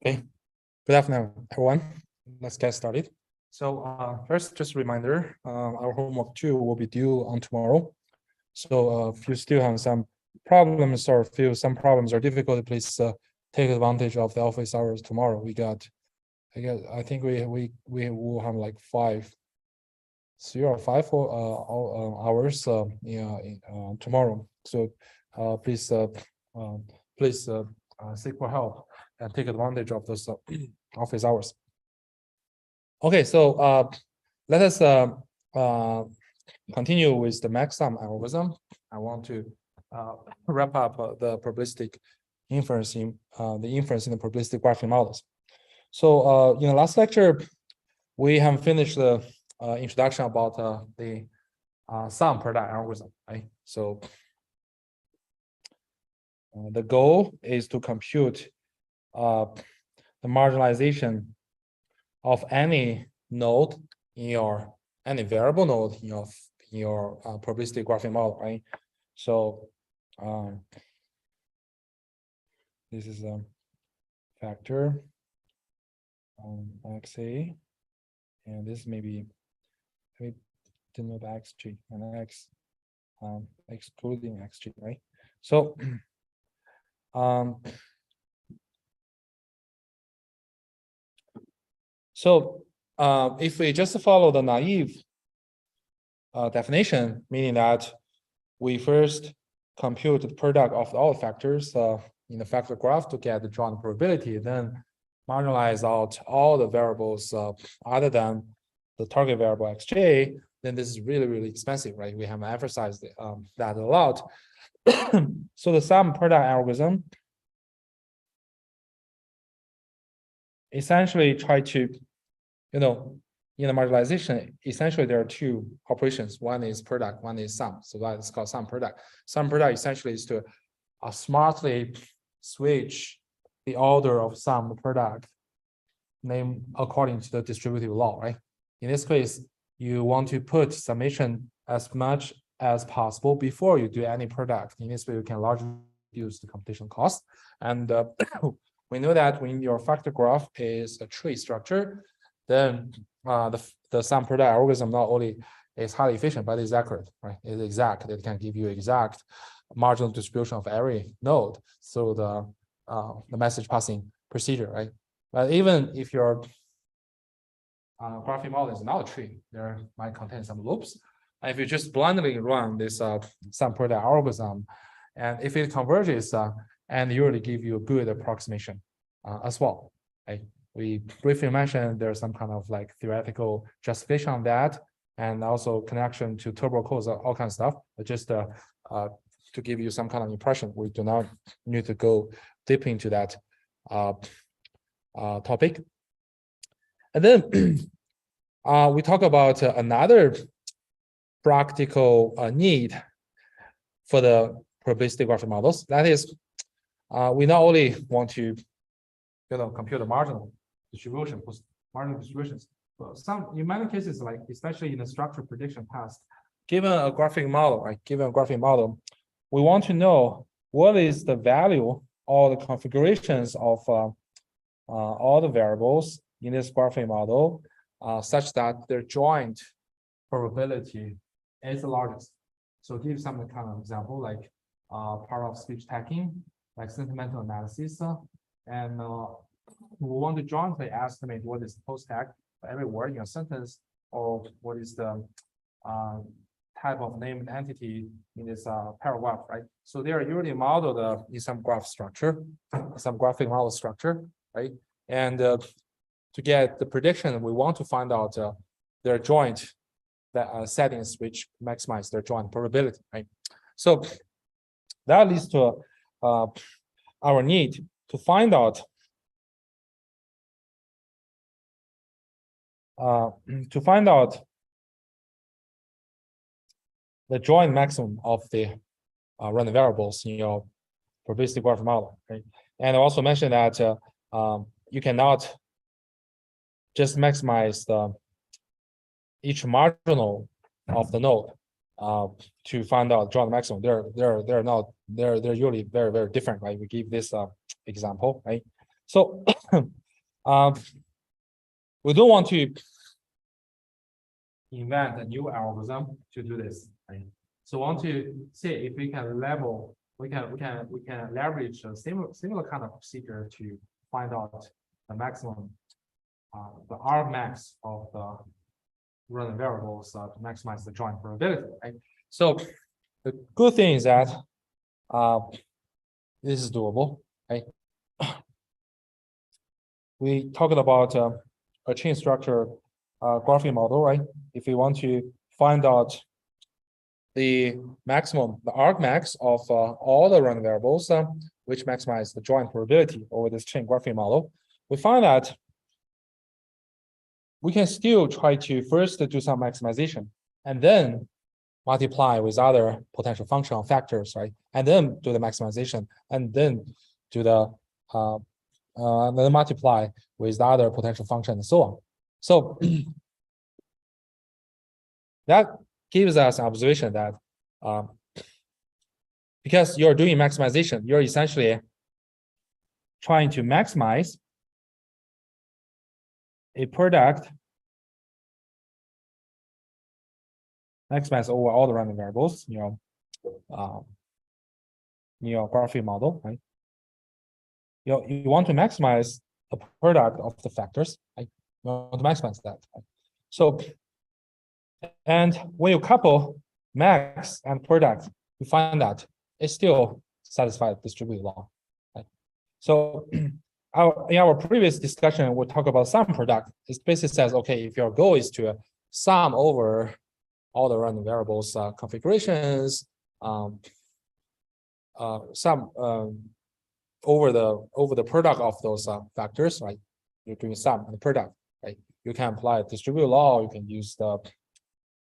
Okay, good afternoon, everyone. Let's get started. So first, just a reminder, our homework 2 will be due on tomorrow. So if you still have some problems or feel some problems are difficult, please take advantage of the office hours tomorrow. I think we will have like 3 or 5 hours tomorrow. So please seek for help and take advantage of those office hours. Okay, so let us continue with the maxsum algorithm. I want to wrap up the probabilistic inference in the probabilistic graphing models. So in the last lecture, we have finished the introduction about the sum product algorithm, right? So the goal is to compute the marginalization of any node in any variable node in your probabilistic graphing model, right? So this is a factor xa, and this maybe denote xg and x excluding xg, right? So if we just follow the naive definition, meaning that we first compute the product of all factors in the factor graph to get the drawn probability, then marginalize out all the variables other than the target variable xj, then this is really, really expensive, right? We have emphasized that a lot. So the sum product algorithm essentially try to, in the marginalization, essentially there are 2 operations. One is product, one is sum. So that is called sum product. Sum product essentially is to smartly switch the order of sum product name according to the distributive law, right? In this case, you want to put summation as much as possible before you do any product. In this way, you can largely reduce the computation cost. And we know that when your factor graph is a tree structure, then the sum product algorithm not only is highly efficient, but is accurate, right? It's exact. It can give you exact marginal distribution of every node through the message passing procedure, right? But even if your graphing model is not a tree, there might contain some loops. And if you just blindly run this sum product algorithm, and if it converges, and usually give you a good approximation as well, right? We briefly mentioned there's some kind of like theoretical justification on that, and also connection to turbo codes, all kinds of stuff. But just to give you some kind of impression, we do not need to go deep into that topic. And then we talk about another practical need for the probabilistic graphing models. That is, we not only want to compute the marginal distributions, but in many cases, like especially in the structured prediction task, given a graphing model, right? Given a graphing model, we want to know what is the value or the configurations of all the variables in this graphing model, such that their joint probability is the largest. So give some kind of example, like part of speech tagging, like sentimental analysis, and we want to jointly estimate what is the post tag for every word in a sentence, or what is the type of named entity in this paragraph, right? So they are usually modeled in some graph structure, some graphic model structure, right? And to get the prediction, we want to find out their joint settings which maximize their joint probability, right? So that leads to our need to find out the joint maximum of the random variables in your probabilistic graph model, right? And I also mentioned that you cannot just maximize each marginal of the node to find out joint maximum. They're usually very, very different, right? We give this example, right? So we don't want to invent a new algorithm to do this. Right? So want to see if we can leverage a similar kind of procedure to find out the maximum, the Argmax of the random variables to maximize the joint probability. Right? So the good thing is that this is doable. Right? We talked about a chain structure graphing model, right? If we want to find out the maximum, the argmax of all the random variables, which maximize the joint probability over this chain graphing model, we find that we can still try to first do some maximization and then multiply with other potential functional factors, right? And then do the maximization and then do the then multiply with the other potential function and so on. So that gives us an observation that because you're doing maximization, you're essentially trying to maximize a product, maximize over all the random variables, your graphing model, right? You want to maximize the product of the factors, right? You want to maximize that. Right? So, and when you couple max and product, you find that it still satisfies distributed law. Right? So in our previous discussion, we talked about sum product. It basically says, okay, if your goal is to sum over all the random variables configurations, sum over the product of those factors, right? You're doing sum and product, right? You can apply distributed law. You can use the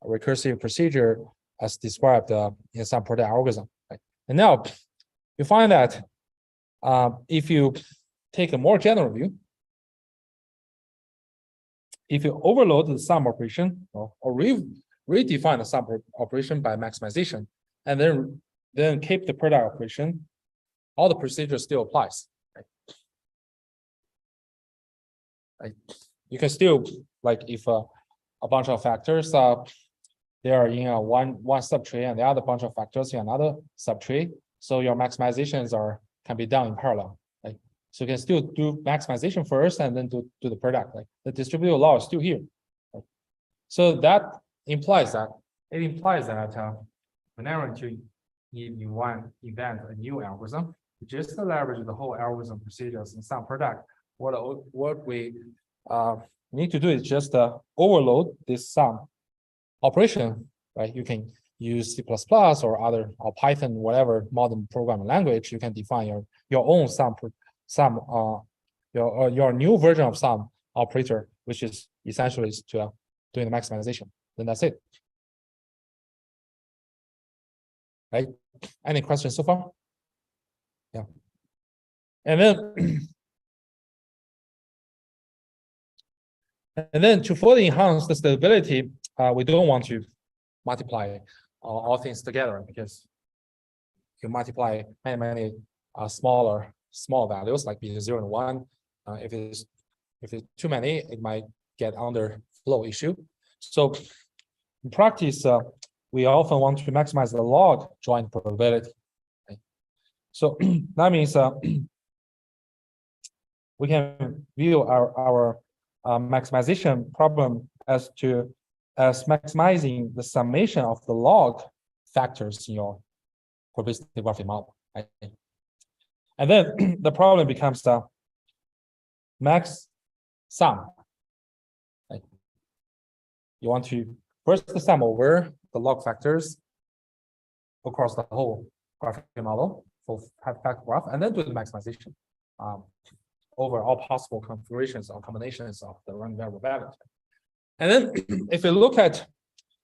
recursive procedure as described in sum product algorithm, right? And now you find that if you take a more general view, if you overload the sum operation or redefine the sum operation by maximization, and then keep the product operation, all the procedure still applies. Right? You can still, like, if a bunch of factors they are in one subtree and the other bunch of factors in another subtree, so your maximizations can be done in parallel. Right? So you can still do maximization first and then do the product. Like the distributed law is still here. Right? So that implies that whenever you want to invent a new algorithm, just leverage the whole algorithm procedures in some product. What we need to do is just overload this sum operation, right? You can use C++ or Python, whatever modern programming language. You can define your own your new version of sum operator, which is essentially to doing the maximization. Then that's it. Right? Any questions so far? Yeah. And then to further enhance the stability, we don't want to multiply all things together, because you multiply many small values like between 0 and 1. If it's too many, it might get under flow issue. So in practice, we often want to maximize the log joint probability. Right? So that means we can view our maximization problem as maximizing the summation of the log factors in your probabilistic graphing model. Right? And then the problem becomes the max sum. Right? You want to first sum over the log factors across the whole graphing model for factor graph, and then do the maximization over all possible configurations or combinations of the random variable values. And then if we look at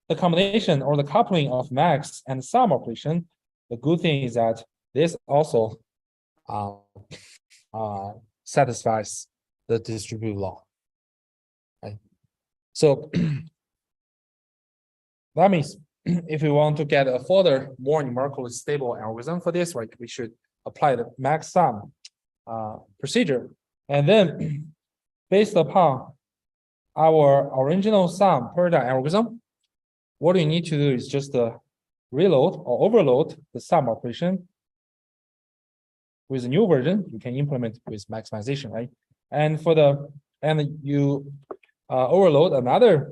the combination or the coupling of max and sum operation, the good thing is that this also satisfies the distributed law. Right? So that means if we want to get a further, more numerically stable algorithm for this, right, we should apply the max sum procedure And then based upon our original sum product algorithm, what you need to do is just reload or overload the sum operation with a new version. You can implement with maximization, right? And you overload another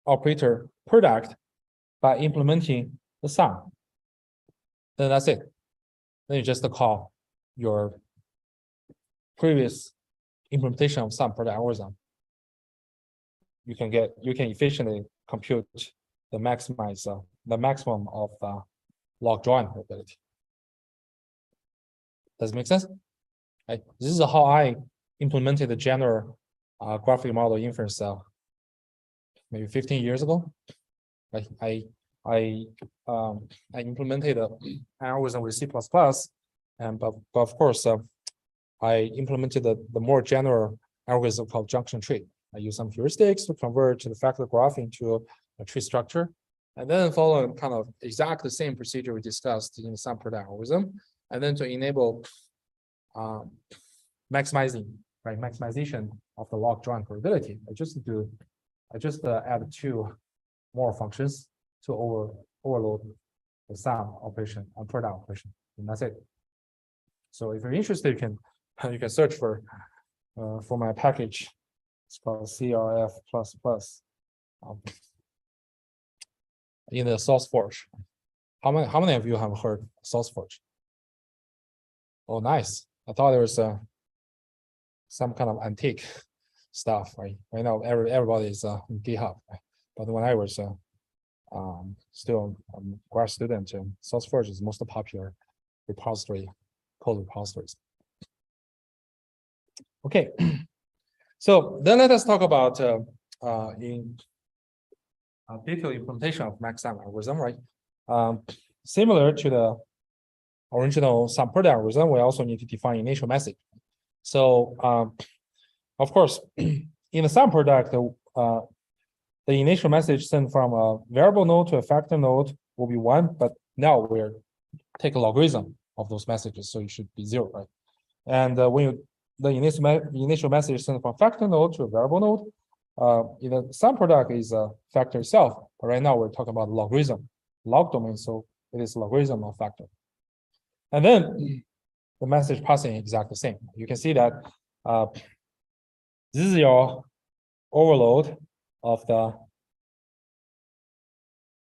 operator product by implementing the sum. Then that's it. Then you just call your previous implementation of sum product algorithm. You can efficiently compute the maximum of log join probability. Does it make sense? Right. This is how I implemented the general graphic model inference maybe 15 years ago. I implemented an algorithm with C++, but of course I implemented the more general algorithm called junction tree. I use some heuristics to convert the factor graph into a tree structure, and then follow kind of exactly the same procedure we discussed in the sum product algorithm, and then to enable maximization of the log join probability. I just add two more functions to overload the sum operation and product operation, and that's it. So if you're interested, you can search for my package. It's called CRF++ in the SourceForge. How many of you have heard SourceForge? Oh, nice. I thought there was some kind of antique stuff, right? Right now, everybody is in GitHub, right? But when I was still a grad student, SourceForge is the most popular repository, code repositories. Okay, so then let us talk about in detailed implementation of maxsum algorithm, right? Similar to the original sum product algorithm, we also need to define initial message. So, of course, in the sum product, the initial message sent from a variable node to a factor node will be 1, but now we're take a logarithm of those messages, so it should be 0, right? And when the initial message sent from factor node to a variable node, in the sum product is a factor itself, but right now we're talking about logarithm, log domain, so it is logarithm of factor. And then the message passing is exactly the same. You can see that this is your overload of the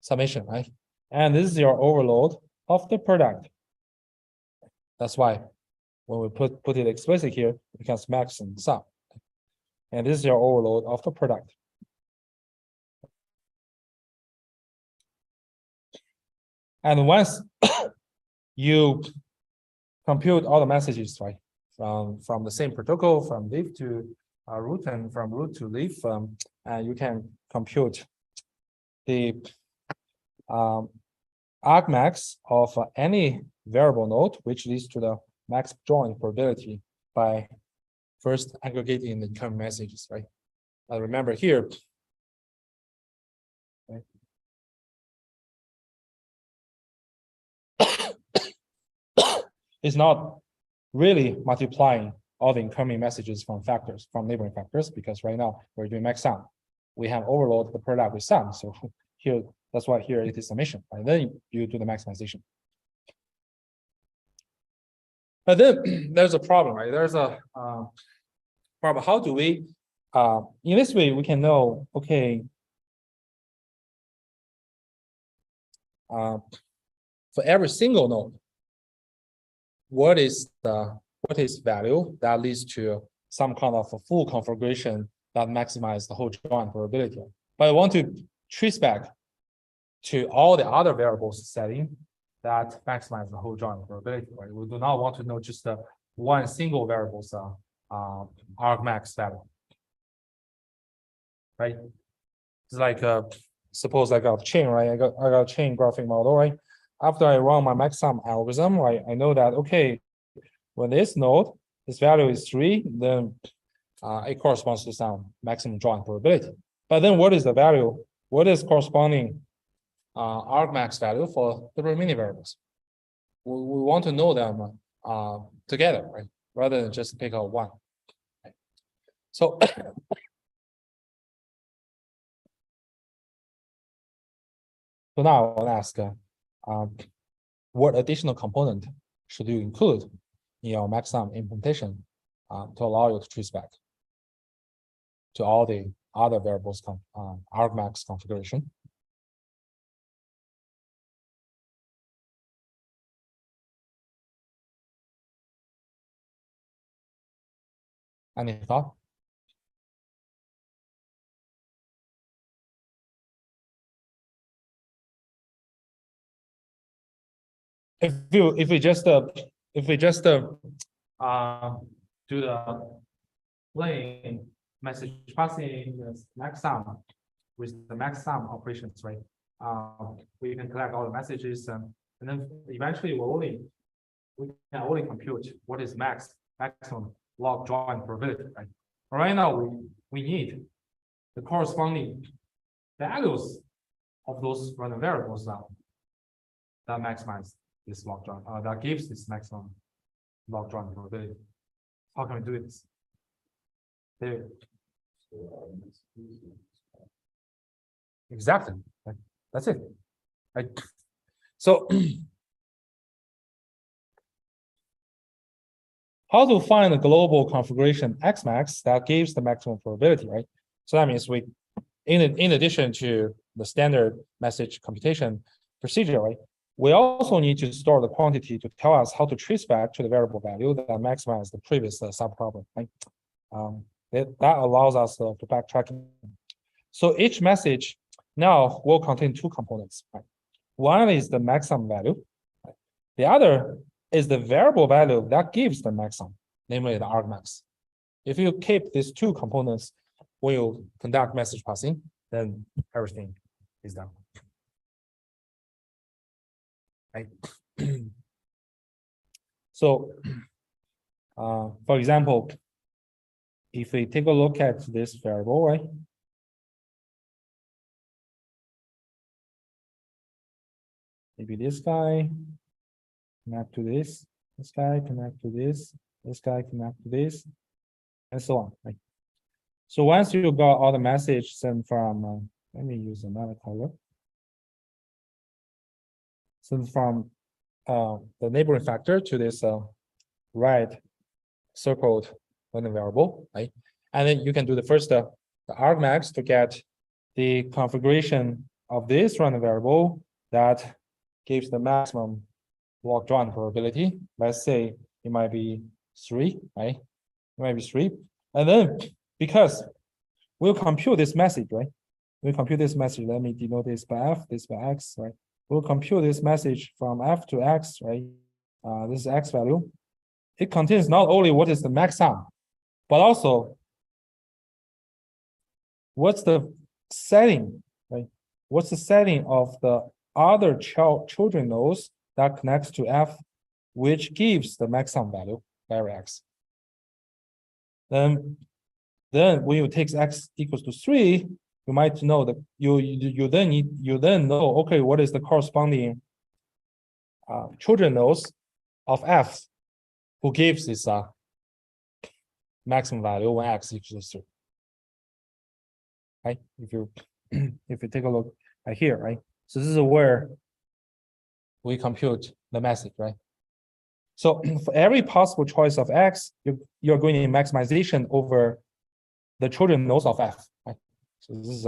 summation, right? And this is your overload of the product. That's why when we put it explicit here, it becomes max and sum. And this is your overload of the product. And once you compute all the messages, right, from the same protocol, from leaf to root, and from root to leaf, you can compute the argmax of any variable node, which leads to the max join probability by first aggregating the incoming messages, right? Remember here, right? It's not really multiplying all the incoming messages from neighboring factors, because right now we're doing max sum. We have overload the product with sum. So here, that's why here it is summation. And then you do the maximization. But then there's a problem, right? There's a problem. How do we, in this way, we can know, okay, for every single node, what is value that leads to some kind of a full configuration that maximizes the whole join probability. But I want to trace back to all the other variables setting that maximize the whole join probability, right? We do not want to know just the one single variable's argmax value, right? It's like suppose I got a chain, right? I got a chain graphic model, right? After I run my maxsum algorithm, right, I know that, okay, when this node, this value is 3, then it corresponds to some maximum join probability. But then what is the value? What is corresponding argmax value for the remaining variables? We want to know them together, right? Rather than just pick out one. Right? So so now I want to ask, what additional component should you include in your maxsum implementation to allow you to trace back to all the other variables argmax configuration? Any thought? If we just do the plain message passing maxsum with the maxsum operations, right? We can collect all the messages, and then eventually we can only compute what is maximum log join probability, right? Right now we need the corresponding values of those random variables now that maximize this log join, that gives this maximum log join probability. How can we do this? There. Exactly. That's it. Right. So how to find the global configuration Xmax that gives the maximum probability, right? So that means in addition to the standard message computation procedure, right, we also need to store the quantity to tell us how to trace back to the variable value that maximizes the previous subproblem, right? That allows us to backtrack. So each message now will contain two components, right? One is the maximum value. Right? The other is the variable value that gives the maximum, namely the argmax. If you keep these two components when you conduct message passing, then everything is done. Right? So, for example, if we take a look at this variable, right? Maybe this guy connect to this guy connect to this guy connect to this, and so on. Right? So once you got all the message sent from, let me use another color. Sent from the neighboring factor to this right circled random variable, right? And then you can do the first the argmax to get the configuration of this random variable that gives the maximum log join probability. Let's say it might be 3, right? It might be 3. And then because we'll compute this message, right? We compute this message. Let me denote this by F, this by X, right? We'll compute this message from F to X, right? This is X value. It contains not only what is the maxsum, but also what's the setting, right? What's the setting of the other children nodes that connects to F, which gives the maximum value by X. Then when you take X equals to 3, you might know that you then know, okay, what is the corresponding children nodes of F who gives this maximum value when X equals to 3. Right? If you take a look right here, right? So this is where we compute the message, right? So for every possible choice of X, you're going in maximization over the children nodes of F, right? So this is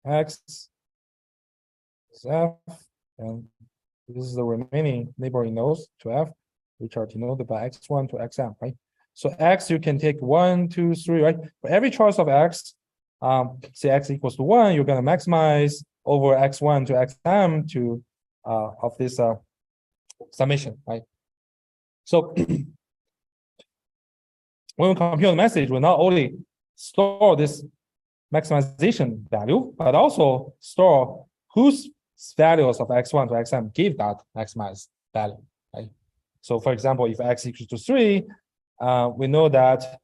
X, this is F, and this is the remaining neighboring nodes to F, which are denoted by X1 to Xm, right? So X, you can take 1, 2, 3, right? For every choice of X, say X equals to 1, you're going to maximize over X1 to Xm to of this summation, right? So when we compute the message, we not only store this maximization value, but also store whose values of X1 to Xm give that maximized value, right? So for example, if X equals to 3, we know that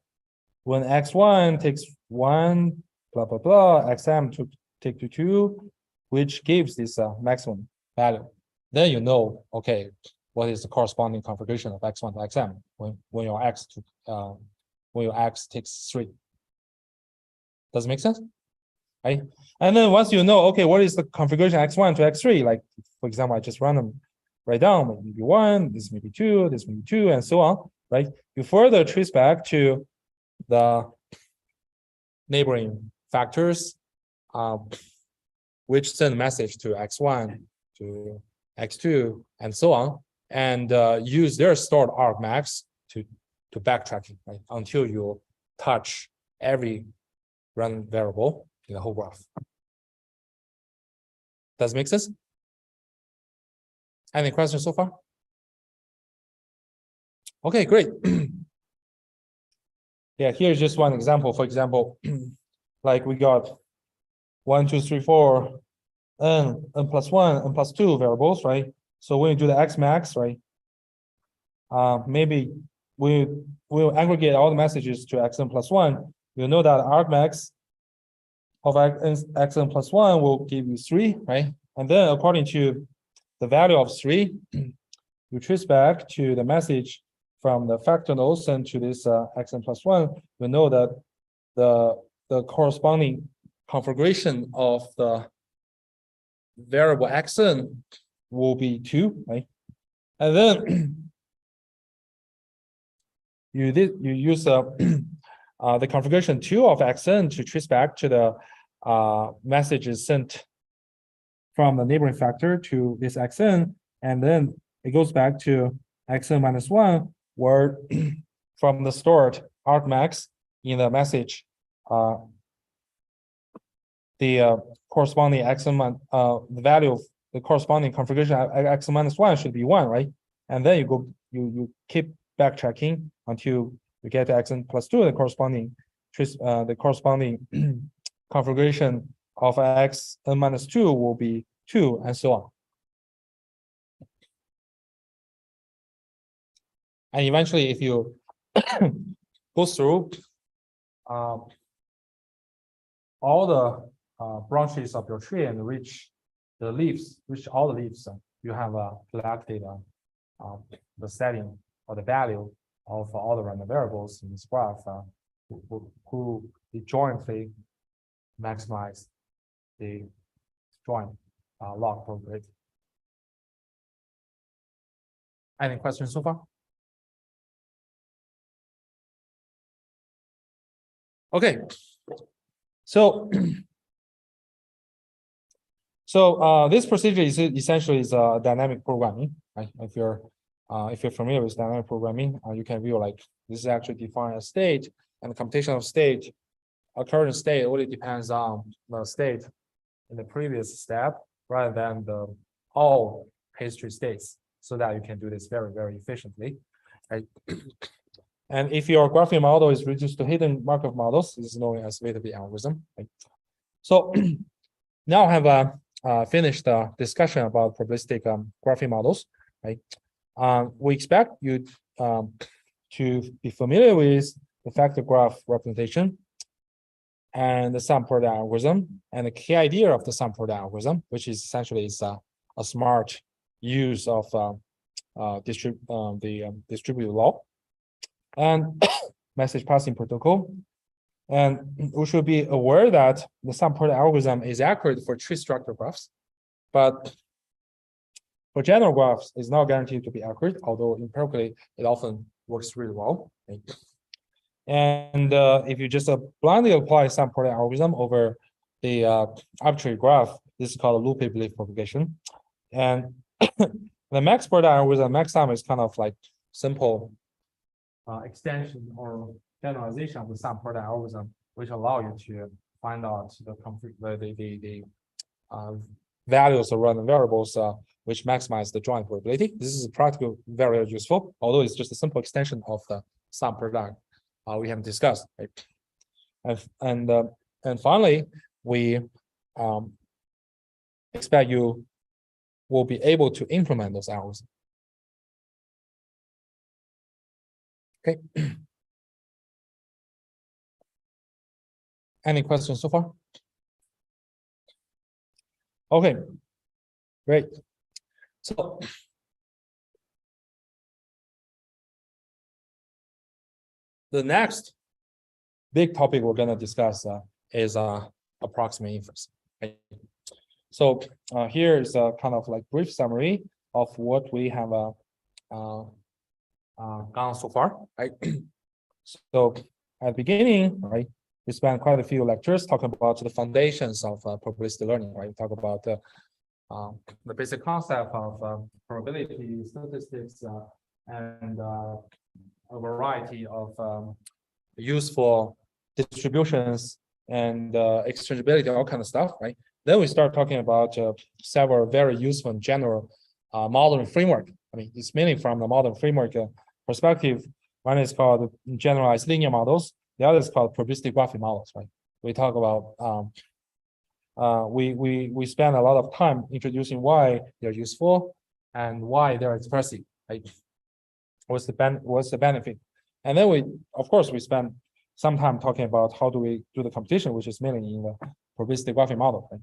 when X1 takes 1, blah, blah, blah, Xm to take to 2, which gives this maximum value. Then you know, okay, what is the corresponding configuration of x1 to xm when your x takes 3. Does it make sense? Right? And then once you know, okay, what is the configuration x1 to x3? Like, for example, I just random write down maybe 1, this may be 2, this may be 2, and so on, right? You further trace back to the neighboring factors, which send message to x1, to x2, and so on, and use their stored argmax to backtracking, right, until you touch every random variable in the whole graph. Does it make sense? Any questions so far? Okay, great. Yeah, here's just one example. For example, like we got 1, 2, 3, 4, n plus 1, n plus 2 variables, right? So when you do the x max, right? Maybe we'll aggregate all the messages to xn plus 1. You know that argmax of xn plus 1 will give you 3, right? And then according to the value of 3, you trace back to the message from the factor node sent to this xn plus 1. You know that the corresponding configuration of the variable xn will be 2, right? And then you use the configuration 2 of xn to trace back to the messages sent from the neighboring factor to this xn, and then it goes back to xn minus 1, where from the stored argmax in the message, the corresponding xn, the value of the corresponding configuration xn minus 1 should be 1, right? And then you keep backtracking until you get to xn plus 2, the corresponding configuration of xn minus 2 will be 2, and so on. And eventually, if you go through all the branches of your tree and reach all the leaves, you have collected the setting or the value of all the random variables in this graph who jointly maximize the joint log probability. Any questions so far? Okay, so this procedure is essentially dynamic programming, right? If you're familiar with dynamic programming, you can view like this is actually define a state, and the computation of state, a current state only depends on the state in the previous step rather than the all history states, so that you can do this very, very efficiently, right? And if your graphing model is reduced to hidden Markov models, this is known as weighted algorithm, right? So now I have finished the discussion about probabilistic graphing models, right? We expect you to be familiar with the factor graph representation and the sum product algorithm, and the key idea of the sum product algorithm, which is essentially a smart use of distributed log and message passing protocol. And we should be aware that the sum product algorithm is accurate for tree structure graphs, but for general graphs, it's not guaranteed to be accurate, although empirically it often works really well. Right? And if you just blindly apply sum product algorithm over the arbitrary graph, this is called a loopy belief propagation. And the max product algorithm, max sum, is kind of like simple extension or generalization of the sum product algorithm, which allow you to find out the values of random variables which maximize the joint probability. This is practically very useful, although it's just a simple extension of the sum product we have discussed. Right? And finally, we expect you will be able to implement those algorithms. Okay. Any questions so far? Okay, great. So The next big topic we're going to discuss is approximate inference. Okay. So here is a kind of like brief summary of what we have gone so far. Right. So at the beginning, right, we spent quite a few lectures talking about the foundations of probabilistic learning. Right, we talk about the basic concept of probability, statistics, and a variety of useful distributions and exchangeability, all kind of stuff, right? Then we start talking about several very useful and general modeling framework. I mean, it's mainly from the modern framework perspective. One is called generalized linear models. The other is called probabilistic graphic models, right? We talk about we spend a lot of time introducing why they're useful and why they're expressive. Right? What's the benefit? And then we, of course, we spend some time talking about how do we do the computation, which is mainly in the probabilistic graphic model. Right?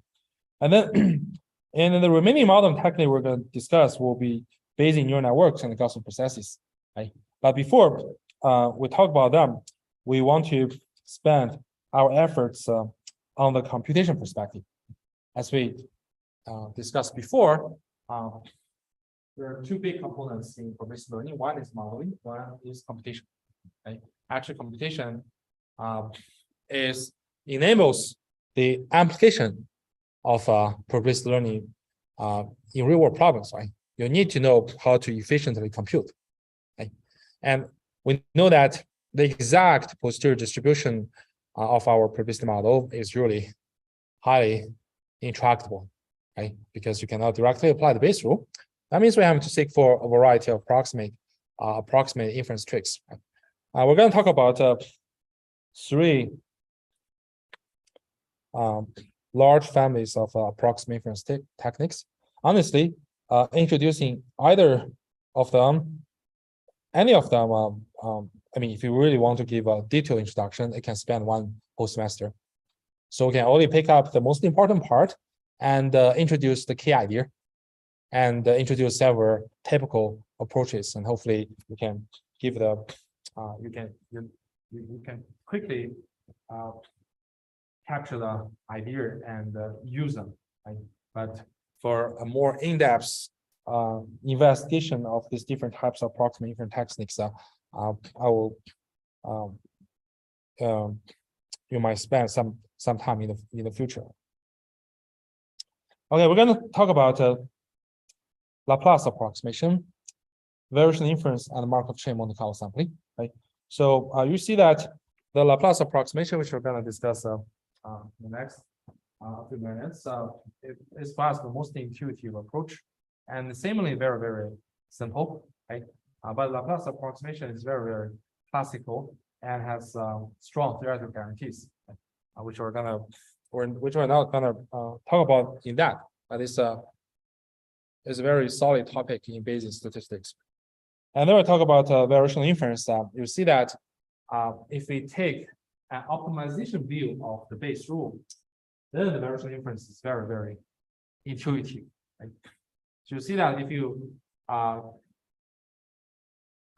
And then in the remaining model technique we're going to discuss will be Bayesian neural networks and Gaussian processes. Right? But before we talk about them, we want to spend our efforts on the computation perspective. As we discussed before, there are two big components in probabilistic learning. One is modeling, one is computation. Right? Actually, computation enables the application of probabilistic learning in real world problems. Right? You need to know how to efficiently compute. Right? And we know that the exact posterior distribution of our probabilistic model is really highly intractable, right? Because you cannot directly apply the Bayes rule. That means we have to seek for a variety of approximate inference tricks. Right? We're going to talk about three large families of approximate inference techniques. Honestly, introducing either of them, any of them, I mean, if you really want to give a detailed introduction, it can span one whole semester. So we can only pick up the most important part and introduce the key idea and introduce several typical approaches, and hopefully you can give the you can quickly capture the idea and use them. Right? But for a more in-depth investigation of these different types of approximate inference techniques, I will you might spend some time in the future. Okay, we're going to talk about Laplace approximation, variational inference, and Markov chain Monte Carlo sampling. Right. So you see that the Laplace approximation, which we're going to discuss in the next few minutes, is for us the most intuitive approach, and seemingly very, very simple. Right. But Laplace approximation is very, very classical and has strong theoretical guarantees, which we're not gonna talk about in that. But it's a very solid topic in Bayesian statistics. And then we talk about variational inference. You see that if we take an optimization view of the Bayes rule, then the variational inference is very, very intuitive. Right? So you see that if you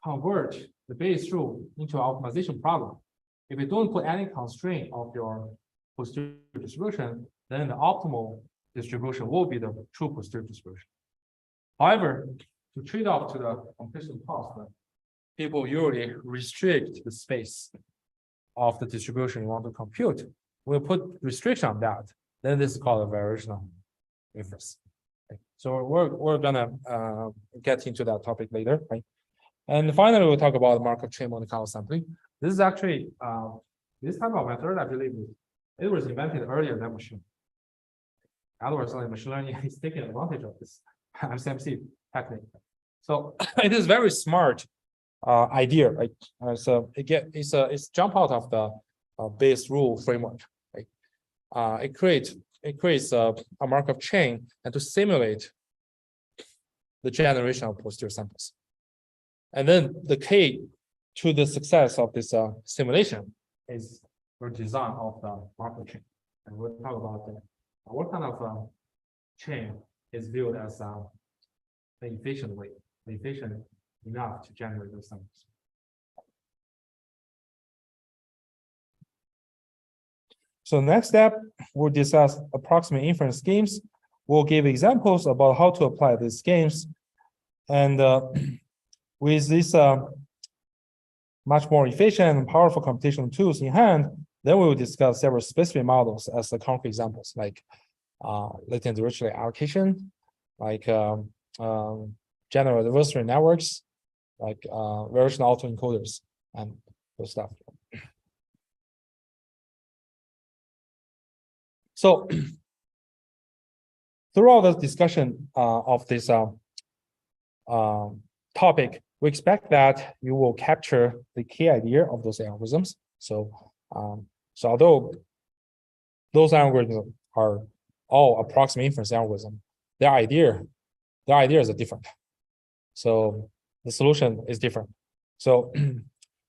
convert the Bayes rule into an optimization problem, if you don't put any constraint of your posterior distribution, then the optimal distribution will be the true posterior distribution. However, to trade off to the computation cost, people usually restrict the space of the distribution you want to compute. We'll put restriction on that. Then this is called a variational inference. Okay. So we're gonna get into that topic later, right? And finally, we'll talk about Markov chain Monte Carlo sampling. This is actually this type of method, I believe, it was invented earlier than machine. In other words, machine learning is taking advantage of this MCMC technique. So it is very smart idea, right? So it's jump out of the Bayes rule framework, right? It creates a Markov chain and to simulate the generation of posterior samples. And then the key to the success of this simulation is the design of the Markov chain. And we'll talk about what kind of chain is viewed as the efficient way, efficient enough to generate those samples. So next step, we'll discuss approximate inference schemes. We'll give examples about how to apply these schemes. And with this much more efficient and powerful computational tools in hand, then we will discuss several specific models as the concrete examples, like latent Dirichlet allocation, like general adversarial networks, like variational autoencoders, and those stuff. So throughout the discussion of this topic, we expect that you will capture the key idea of those algorithms. So, although those algorithms are all approximate inference algorithms, their ideas are different. So the solution is different. So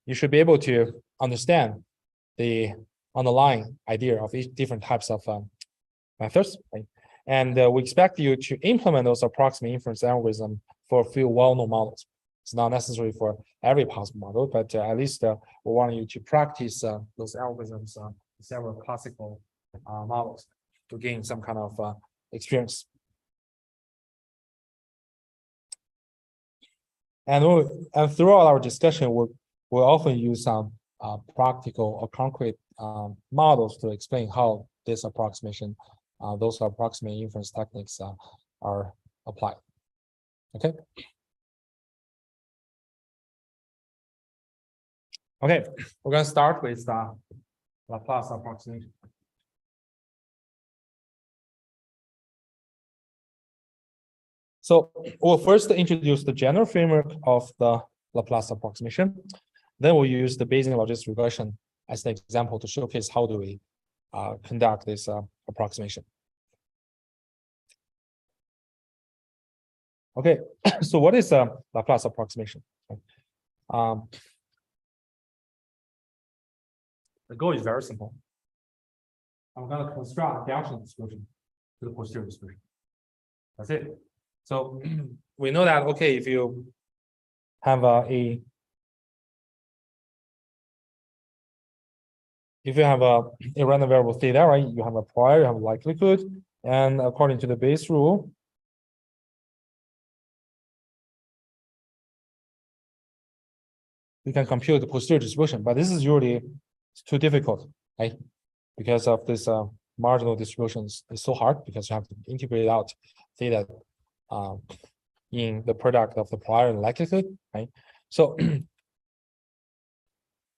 you should be able to understand the underlying idea of each different types of methods, right? And we expect you to implement those approximate inference algorithms for a few well-known models. It's not necessary for every possible model, but at least we want you to practice those algorithms on several classical models to gain some kind of experience. And throughout our discussion, we'll often use some practical or concrete models to explain how this approximation, those approximate inference techniques are applied. Okay. Okay, we're going to start with the Laplace approximation. So we'll first introduce the general framework of the Laplace approximation. Then we'll use the Bayesian logistic regression as the example to showcase how do we conduct this approximation. Okay, so what is a Laplace approximation? The goal is very simple. I'm going to construct a Gaussian distribution to the posterior distribution. That's it. So we know that, okay, if you have a random variable theta, right, you have a prior, you have a likelihood, and according to the Bayes rule, you can compute the posterior distribution, but this is usually too difficult, right? Because of this marginal distributions, it's so hard because you have to integrate out theta in the product of the prior and likelihood, right? So,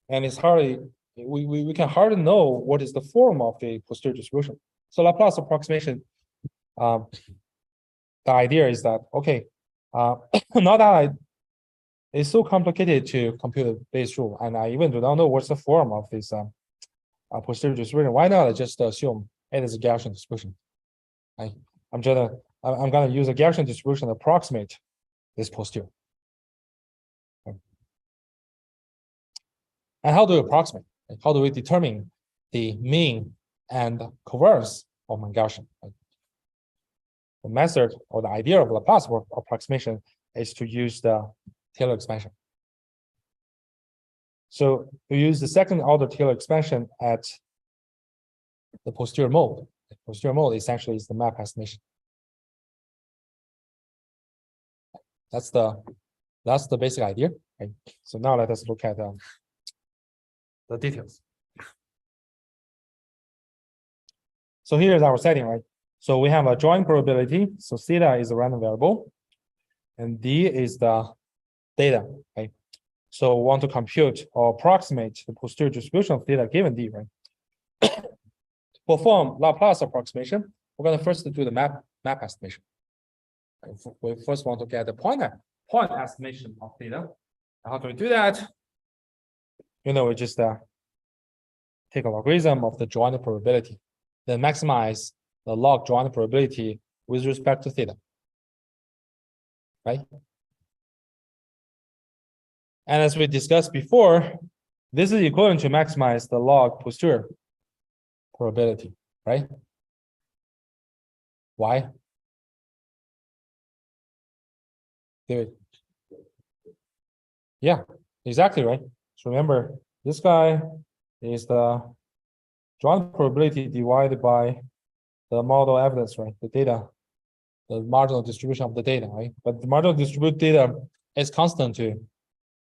and it's hardly, we can hardly know what is the form of the posterior distribution. So Laplace approximation, the idea is that, okay, now that it's so complicated to compute the Bayes rule, and I even do not know what's the form of this posterior distribution. Why not just assume it is a Gaussian distribution? I'm gonna use a Gaussian distribution to approximate this posterior. And how do we approximate? How do we determine the mean and covariance of my Gaussian? The method or the idea of Laplace approximation is to use the Taylor expansion. So we use the second order Taylor expansion at the posterior mode. The posterior mode essentially is the map estimation. That's the basic idea. Right? So now let us look at the details. So here is our setting, right? So we have a joint probability. So theta is a random variable, and D is the data, right? So we want to compute or approximate the posterior distribution of theta given D, right? To perform Laplace approximation, we're going to first do the map estimation. We first want to get the point estimation of theta. How do we do that? We just take a logarithm of the joint probability, then maximize the log joint probability with respect to theta, right? And as we discussed before, this is equivalent to maximize the log posterior probability, right? Why? David. Yeah, exactly right. So remember, this guy is the joint probability divided by the model evidence, right? The data, the marginal distribution of the data, right? But the marginal distributed data is constant to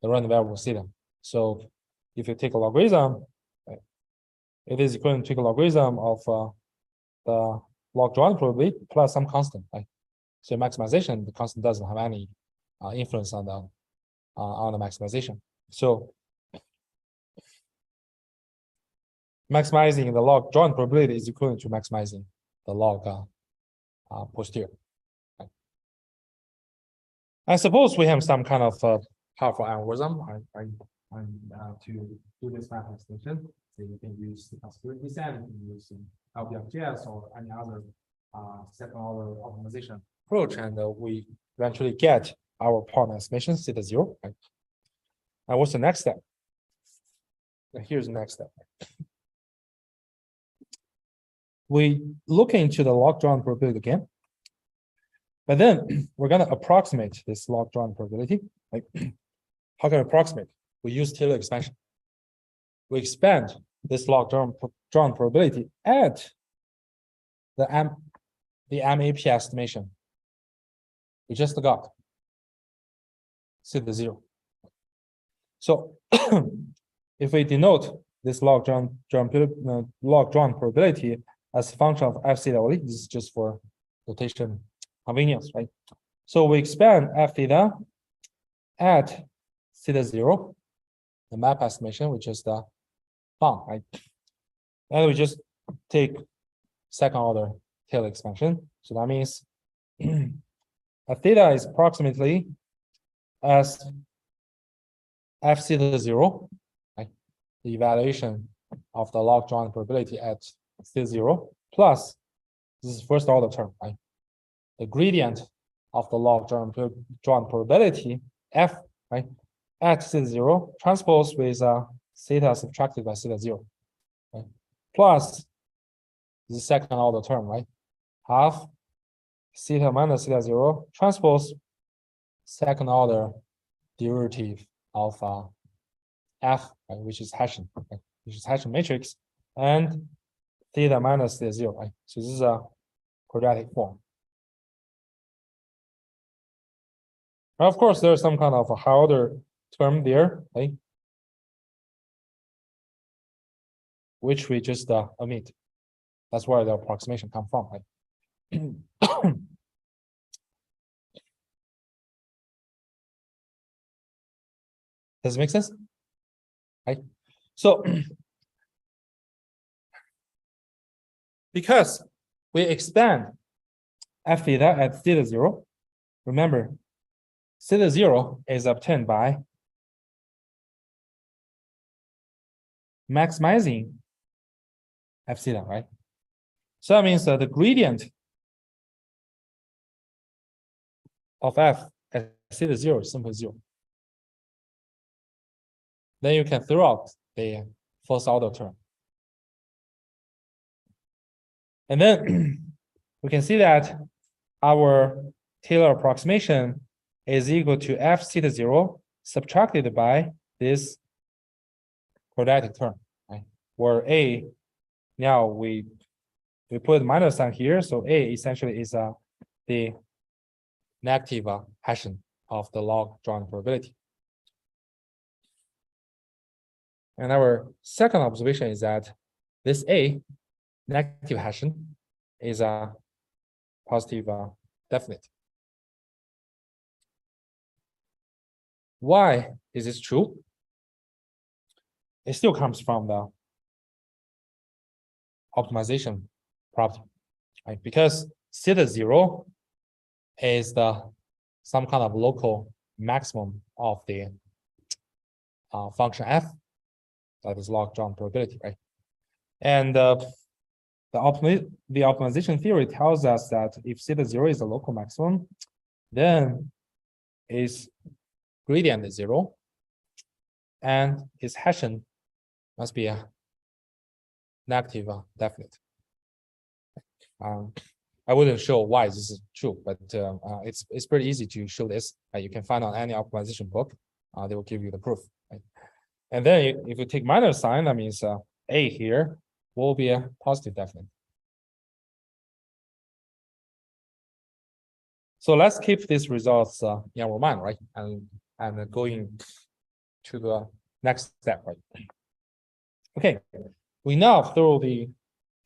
the random variable theta. So if you take a logarithm, right, it is equivalent to a logarithm of the log joint probability plus some constant, right? So maximization, the constant doesn't have any influence on the maximization. So maximizing the log joint probability is equivalent to maximizing the log posterior. Right? I suppose we have some kind of powerful algorithm to do this math extension. So you can use the possibility set, you can use LBFGS or any other second order optimization approach, and we eventually get our point estimation theta 0. Right? And what's the next step? And here's the next step. We look into the log joint probability again, but then we're going to approximate this log joint probability. Right? How can we approximate? We use Taylor expansion. We expand this log joint probability at the MAP estimation we just got, theta 0. So if we denote this log joint probability as a function of f theta only, this is just for notation convenience, right? So we expand f theta at theta 0, the map estimation, which is the found, right? And we just take second order Taylor expansion. So that means theta is approximately as f theta 0, right? The evaluation of the log joint probability at theta 0 plus this is first order term, right? The gradient of the log joint probability f, right, at theta 0 transpose with theta subtracted by theta 0, right? Plus the second order term, right? Half theta minus theta 0 transpose second order derivative of f, right, which is Hessian, right, which is Hessian matrix, and theta minus theta 0, right? So this is a quadratic form. Now, of course, there's some kind of a higher order term there, right? Which we just omit. That's where the approximation comes from, right? Does it make sense? Right. So because we expand f theta at theta 0, remember, theta 0 is obtained by maximizing f theta, right? So that means the gradient of f at theta 0 is simply 0. Then you can throw out the first order term. And then we can see that our Taylor approximation is equal to f theta 0 subtracted by this quadratic term, right? Where a, now we put minus sign here, so a essentially is the negative Hessian of the log joint probability. And our second observation is that this a, negative Hessian, is a positive definite. Why is this true? It still comes from the optimization property, right? Because theta 0 is the some kind of local maximum of the function f, that is log joint probability, right? And the optimization theory tells us that if theta 0 is the local maximum, then its gradient is 0, and its Hessian must be a negative definite. I wouldn't show why this is true, but it's pretty easy to show this. You can find on any optimization book. They will give you the proof. Right? And then if you take minus sign, that means a here will be a positive definite. So let's keep these results in our mind, right? And going to the next step, right? Okay, we now through the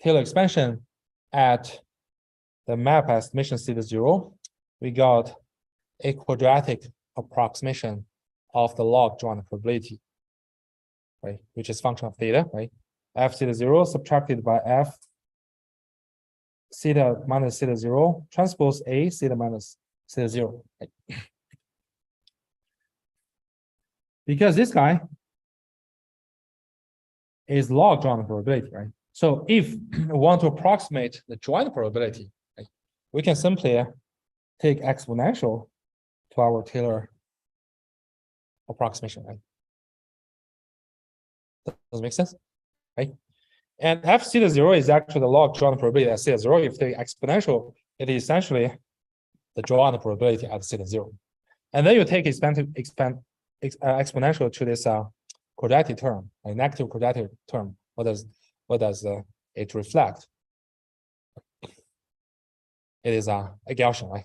Taylor expansion at the map estimation θ0, we got a quadratic approximation of the log joint probability, right? Which is function of theta, right? F θ0 subtracted by F theta minus θ0 transpose A theta minus θ0. Right? Because this guy is log joint probability, right? So if we want to approximate the joint probability, right, we can simply take exponential to our Taylor approximation, right? Does it make sense? Right? And F θ0 is actually the log joint probability at θ0. If you take exponential, it is essentially the joint probability at θ0. And then you take exponential to this quadratic term, a negative quadratic term. What does it reflect? It is a Gaussian, right?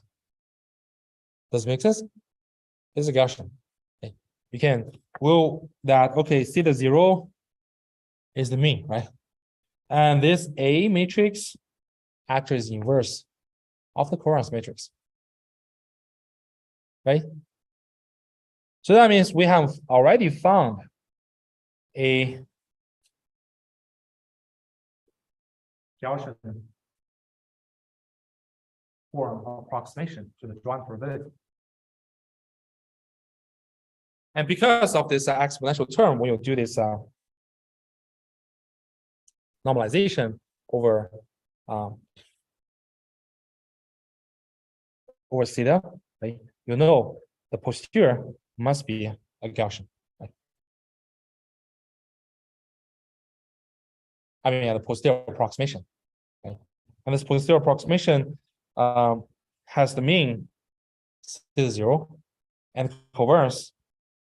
Does it make sense? It's a Gaussian. Okay. You can rule that okay, θ0 is the mean, right? And this A matrix actually is inverse of the covariance matrix, right? So that means we have already found a Gaussian form of approximation to the joint probability. And because of this exponential term, when you do this normalization over theta, right? You know the posterior must be a Gaussian, right? I mean, the posterior approximation, right? And this posterior approximation has the mean θ0 and covariance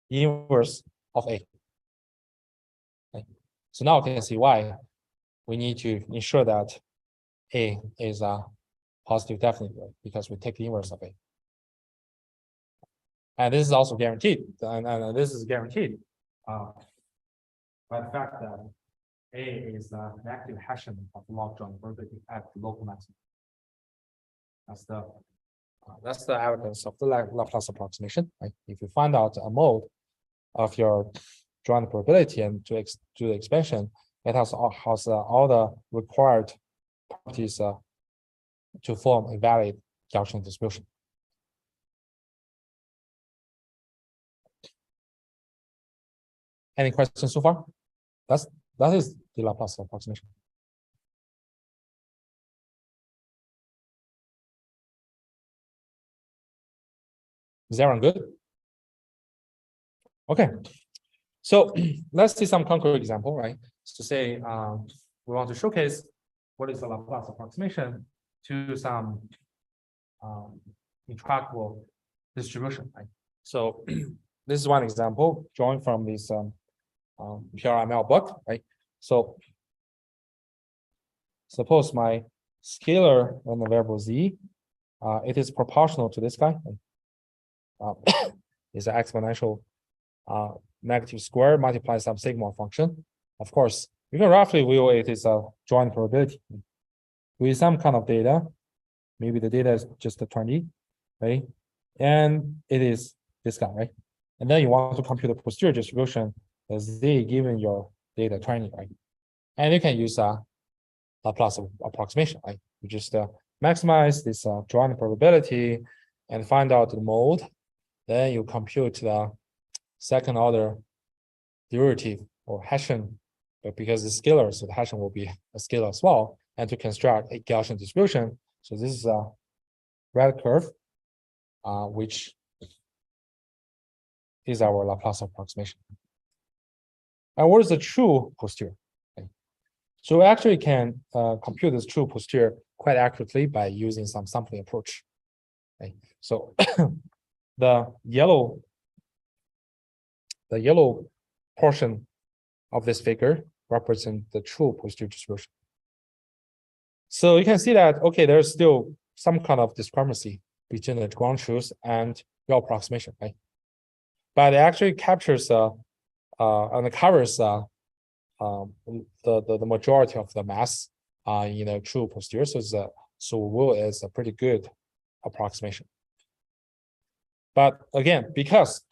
inverse of A. Okay. So now we can see why we need to ensure that A is a positive definite, because we take the inverse of A. And this is also guaranteed, and this is guaranteed by the fact that A is a negative Hessian of log joint probability at the local maximum. That's the evidence of the Laplace approximation, right? If you find out a mode of your joint probability and do the expansion, it has all the required properties to form a valid Gaussian distribution. Any questions so far? That is the Laplace approximation. Is everyone good? Okay. So let's see some concrete example, right? To say we want to showcase what is the Laplace approximation to some intractable distribution, right? So this is one example drawn from this PRML book, right? So suppose my scalar on the variable z, it is proportional to this guy. Is an exponential negative square multiplied some sigma function. Of course, you can roughly view it is a joint probability with some kind of data. Maybe the data is just a 20, right? And it is this guy, right? And then you want to compute the posterior distribution as z given your data 20, right? And you can use a Laplace approximation, right? You just maximize this joint probability and find out the mode. Then you compute the second order derivative or Hessian, but because it's scalar, so the Hessian will be a scalar as well, and to construct a Gaussian distribution. So this is a red curve, which is our Laplace approximation. And what is the true posterior? Okay. So we actually can compute this true posterior quite accurately by using some sampling approach. Okay. So the yellow portion of this figure represent the true posterior distribution. So you can see that, okay, there's still some kind of discrepancy between the ground truth and your approximation, right? But it actually captures and covers the majority of the mass in the true posterior. So WU is a pretty good approximation. But again, because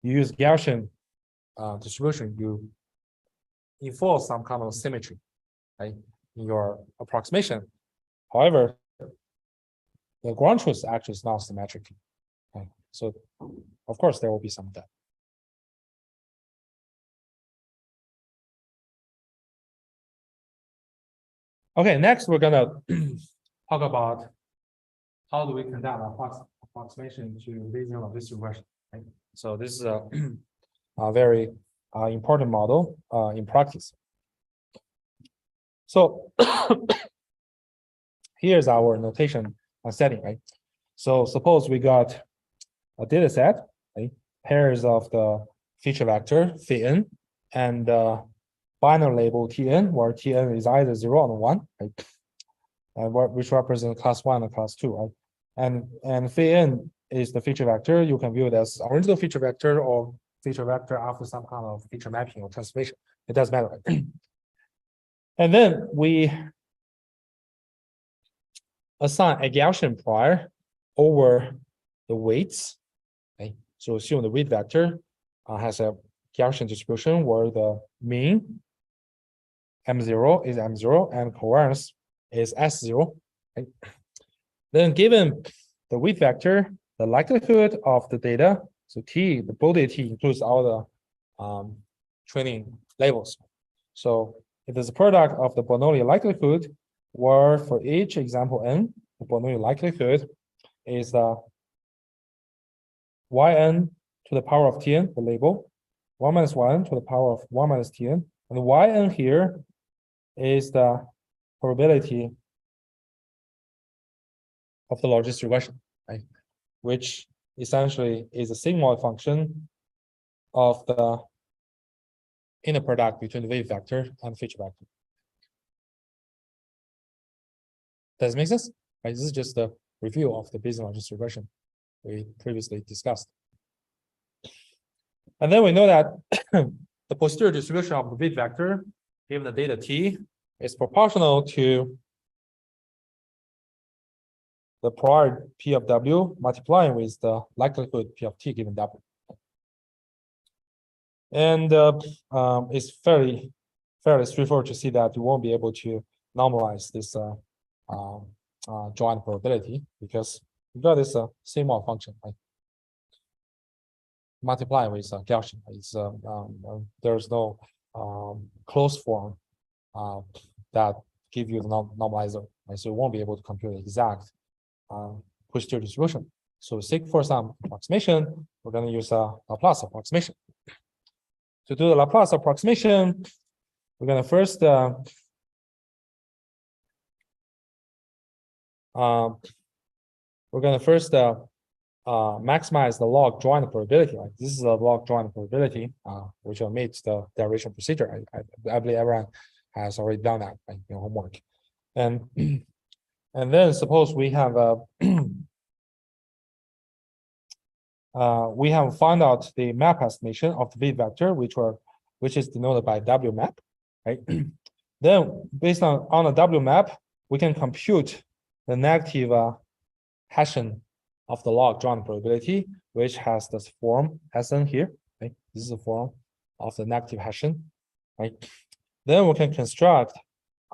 you use Gaussian distribution, you enforce some kind of symmetry, right, in your approximation. However, the ground truth actually is not symmetric. Okay? So, of course, there will be some of that. Okay, next we're gonna talk about how do we conduct approximation to Bayesian distribution. Right? So this is a very important model in practice. So here's our notation setting, right? So suppose we got a data set, right? Pairs of the feature vector phi n and binary label Tn, where Tn is either 0 or 1, right? Which represent class 1 and class 2, right? And phi n is the feature vector. You can view it as original feature vector or feature vector after some kind of feature mapping or transformation. It doesn't matter. Right? And then we assign a Gaussian prior over the weights. Okay? So assume the weight vector has a Gaussian distribution where the mean M0 is M0 and covariance is S0. Okay? Then given the weight vector, the likelihood of the data, so T, the Bode T includes all the training labels. So it is a product of the Bernoulli likelihood, where for each example n, the Bernoulli likelihood is yn to the power of Tn, the label, 1 minus yn to the power of 1 minus Tn, and yn here is the probability of the logistic regression, right? Which essentially is a sigmoid function of the inner product between the wave vector and feature vector. Does it make sense? Right, this is just a review of the Bayesian logistic regression we previously discussed. And then we know that the posterior distribution of the weight vector, given the data T, is proportional to the prior P of W multiplying with the likelihood P of T given W. And it's fairly straightforward to see that you won't be able to normalize this joint probability because you got this sigmoid function, right? Multiply with Gaussian. It's there's no closed form that give you the normalizer, right? So you won't be able to compute the exact posterior distribution. So for some approximation, we're going to use a Laplace approximation. To do the Laplace approximation, we're going to first maximize the log joint probability. Right? This is a log joint probability, which omits the derivation procedure. I believe everyone has already done that in your homework. And then suppose we have we have found out the map estimation of the weight vector, which is denoted by W map, right? Then based on a W map, we can compute the negative Hessian of the log joint probability, which has this form Hessian here. Right? This is the form of the negative Hessian. Right? Then we can construct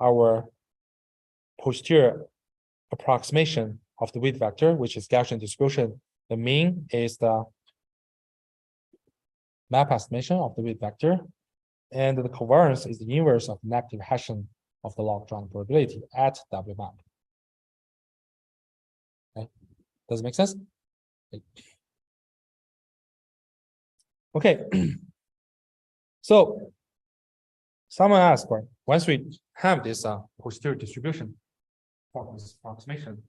our posterior approximation of the weight vector, which is Gaussian distribution. The mean is the map estimation of the weight vector, and the covariance is the inverse of negative Hessian of the log joint probability at W map. Okay. Does it make sense? Okay. So someone asked, right, once we have this posterior distribution for this approximation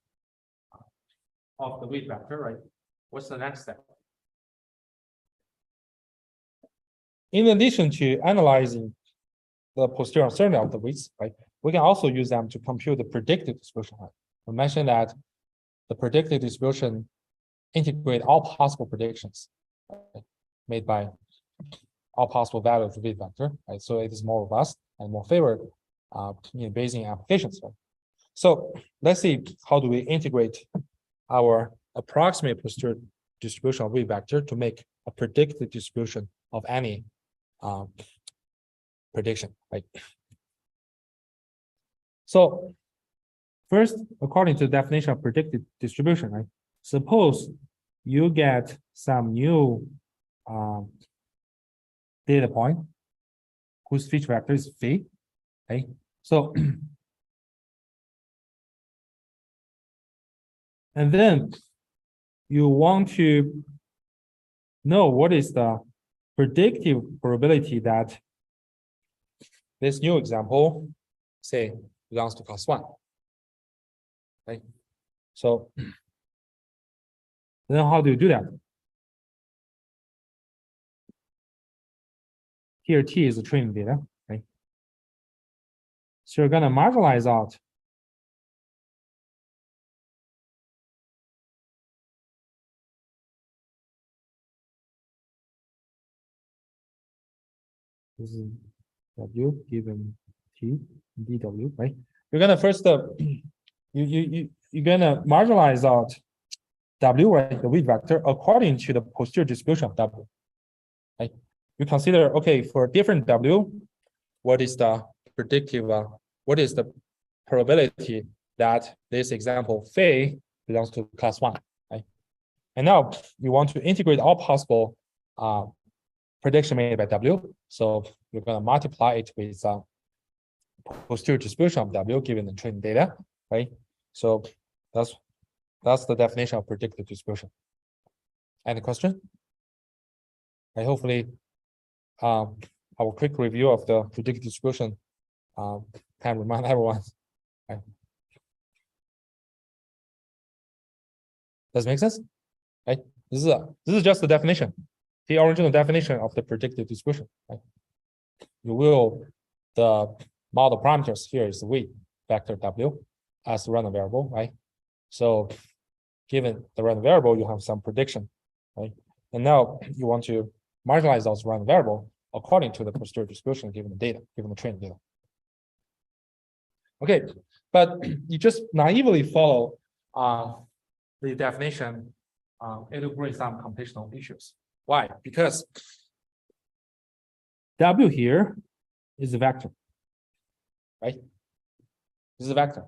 of the weight vector, right? What's the next step? in addition to analyzing the posterior uncertainty of the weights, right, we can also use them to compute the predicted distribution. Right? We mentioned that the predicted distribution integrate all possible predictions, right, made by all possible values of the weight vector, right? So it is more robust and more favored in Bayesian applications. Right? So let's see how do we integrate our approximate posterior distribution of weight vector to make a predicted distribution of any prediction, right? So first, according to the definition of predicted distribution, right? Suppose you get some new data point whose feature vector is phi, right? So and then you want to know what is the predictive probability that this new example, say, belongs to class 1. Right? So then how do you do that? Here T is the training data, right? So you're gonna marginalize out this is W given T dW, right? You're gonna first you're gonna marginalize out W, right, the weight vector, according to the posterior distribution of W. Right? You consider, okay, for different W, what is the predictive, what is the probability that this example phi belongs to class 1, right? And now you want to integrate all possible prediction made by W. So you're going to multiply it with posterior distribution of W given the training data, right? So that's the definition of predicted distribution. Any question? And hopefully, our quick review of the predicted distribution can remind everyone. Right? Does it make sense? Right? This is just the definition, the original definition of the predicted distribution. Right? The model parameters here is the weight vector W as the random variable, right? So given the random variable, you have some prediction, right? And now you want to marginalize those random variable according to the posterior distribution given the data, given the training data. Okay, but you just naively follow the definition, it will bring some computational issues. Why? Because W here is a vector, right? This is a vector.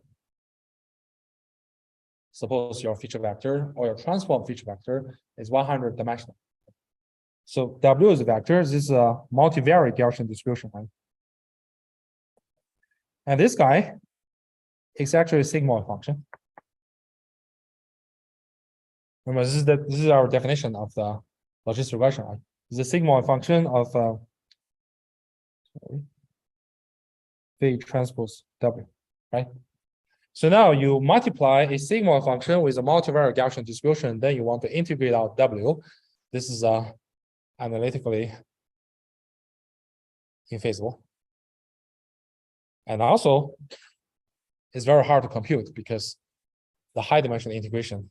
Suppose your feature vector or your transform feature vector is 100 dimensional. So W is a vector. This is a multivariate Gaussian distribution, right? And this guy is actually a sigmoid function. Remember, this is our definition of the logistic regression, right? It's a sigmoid function of phi transpose W, right? So now you multiply a sigmoid function with a multivariate Gaussian distribution, then you want to integrate out W. This is analytically infeasible. And also, it's very hard to compute because the high dimensional integration,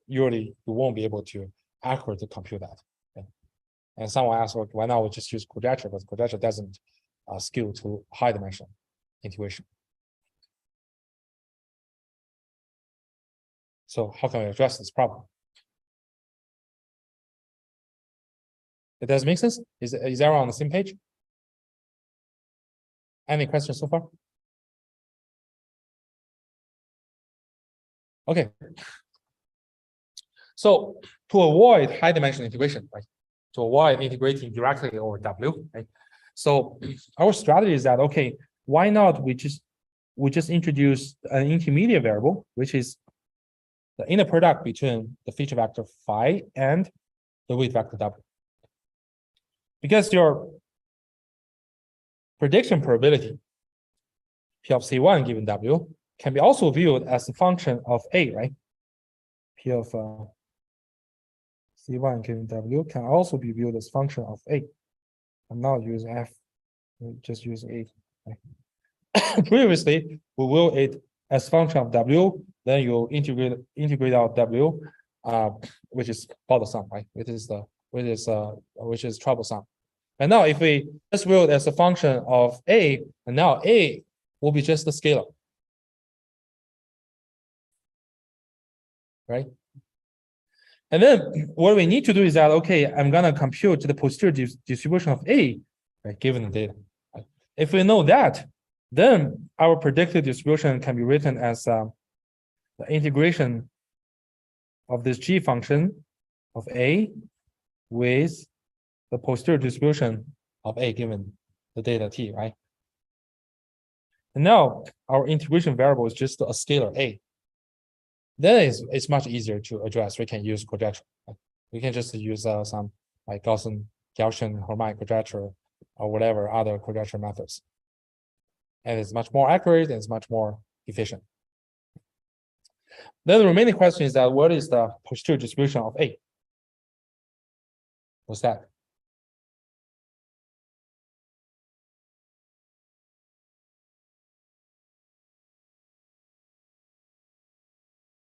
usually you won't be able to accurately compute that. Okay? And someone asked, well, why not we just use quadrature? But quadrature doesn't skew to high dimensional integration. So how can we address this problem? It does make sense? Is everyone on the same page? Any questions so far? Okay. So to avoid high dimensional integration, right? To avoid integrating directly over W, right? So our strategy is that, okay, why not we just introduce an intermediate variable, which is the inner product between the feature vector phi and the weight vector W. Because your prediction probability, P of C1 given W, can be also viewed as a function of A, right? P of C1 given W can also be viewed as function of A. I'm not using F, we just use A. Previously, we will it as function of W, then you integrate out W, which is bothersome, right? Which is troublesome. And now if we just will it as a function of A, and now A will be just a scalar. Right? And then what we need to do is that, okay, I'm gonna compute the posterior distribution of A, right, given the data. Right? If we know that, then our predicted distribution can be written as the integration of this G function of A with the posterior distribution of A given the data T, right? And now our integration variable is just a scalar A. Then it's much easier to address. We can use quadrature. Right? We can just use some like Gaussian harmonic quadrature or whatever other quadrature methods. And it's much more accurate and it's much more efficient. Then the remaining question is that what is the posterior distribution of A? What's that?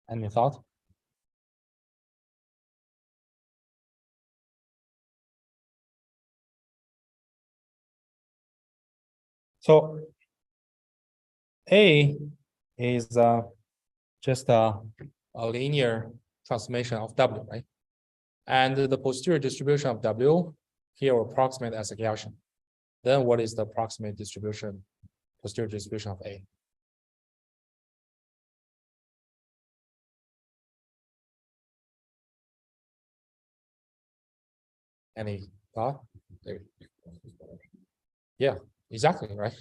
Any thought? So A is just a linear transformation of W, right? And the posterior distribution of W here will approximate as a Gaussian. Then what is the approximate distribution, posterior distribution of A? Any thought? Yeah, exactly, right?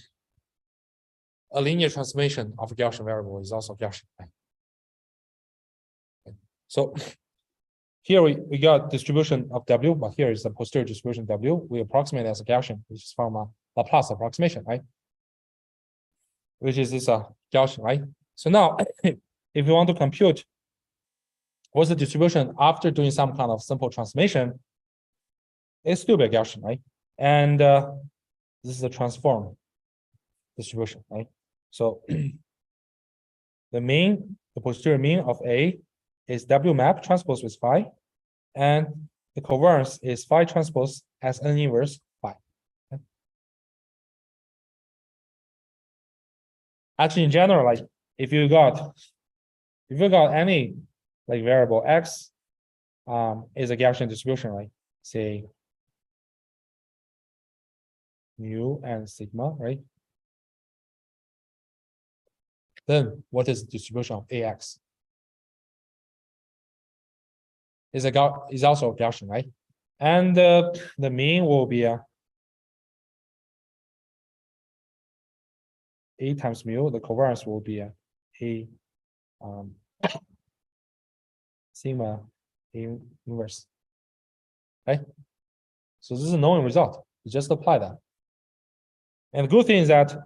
A linear transformation of a Gaussian variable is also Gaussian, right? So here we got distribution of W, but here is the posterior distribution W. We approximate as a Gaussian, which is from a Laplace approximation, right? Which is this Gaussian, right? So now, if you want to compute what's the distribution after doing some kind of simple transformation, it's still be a Gaussian, right? And this is a transform distribution, right? So the posterior mean of A is W map transpose with phi, and the covariance is phi transpose as n inverse phi. Okay? Actually, in general, like if you got any like variable X is a Gaussian distribution, right? Say mu and sigma, right? Then what is the distribution of AX? Is also a Gaussian, right? And the mean will be A times mu. The covariance will be A sigma inverse, right? So this is a known result. You just apply that. And the good thing is that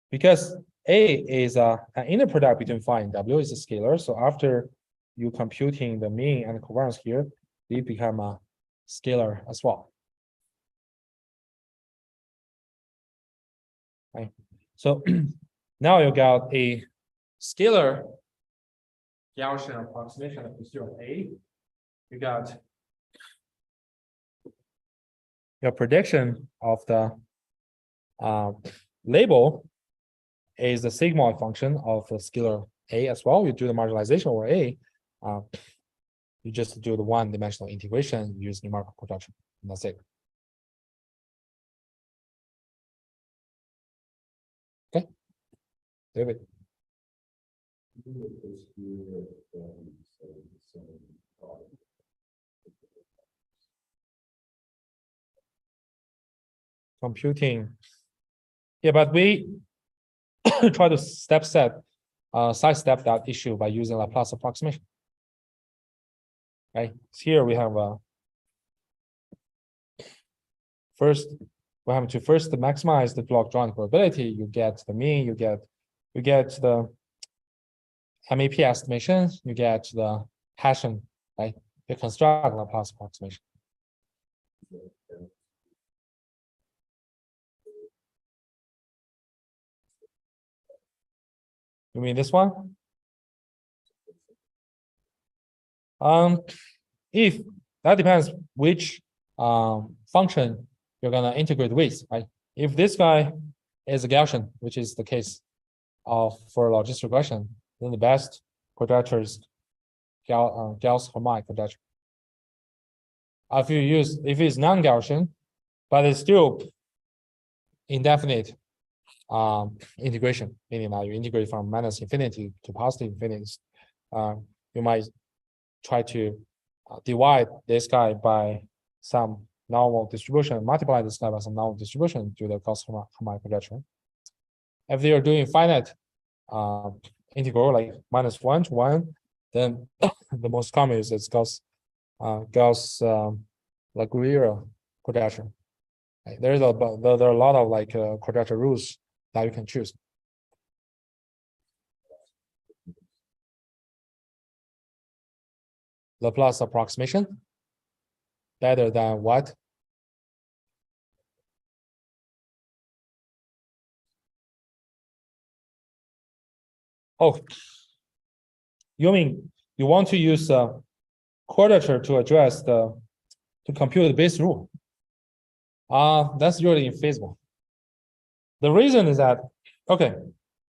because A is an inner product between phi and W is a scalar, so after you computing the mean and the covariance here, they become a scalar as well. Right. So now you got a scalar Gaussian approximation of posterior A. You got your prediction of the label is the sigmoid function of the scalar A as well. You do the marginalization over A. You just do the one-dimensional integration, use numerical production, and that's it. Okay, David. Computing. Yeah, but we try to sidestep that issue by using Laplace approximation. Right. Here we have first we have to maximize the block drawing probability. You get the mean, you get the MAP estimation, you get the Hessian, right? you construct Laplace approximation. You mean this one? If that depends which function you're gonna integrate with, right? If this guy is a Gaussian, which is the case for logistic regression, then the best quadrature is Gauss-Harmonic quadrature. If it's non-Gaussian, but it's still indefinite integration, meaning that you integrate from minus infinity to positive infinity, you might try to divide this guy by some normal distribution, multiply this guy by some normal distribution to the Gauss-Harmonic quadrature. If they are doing finite integral like -1 to 1, then the most common is it's Gauss-Lagrange quadrature. Right? There are a lot of like quadrature rules that you can choose. Laplace approximation better than what? Oh, you mean you want to use quadrature to address to compute the base rule? That's really infeasible. The reason is that, okay,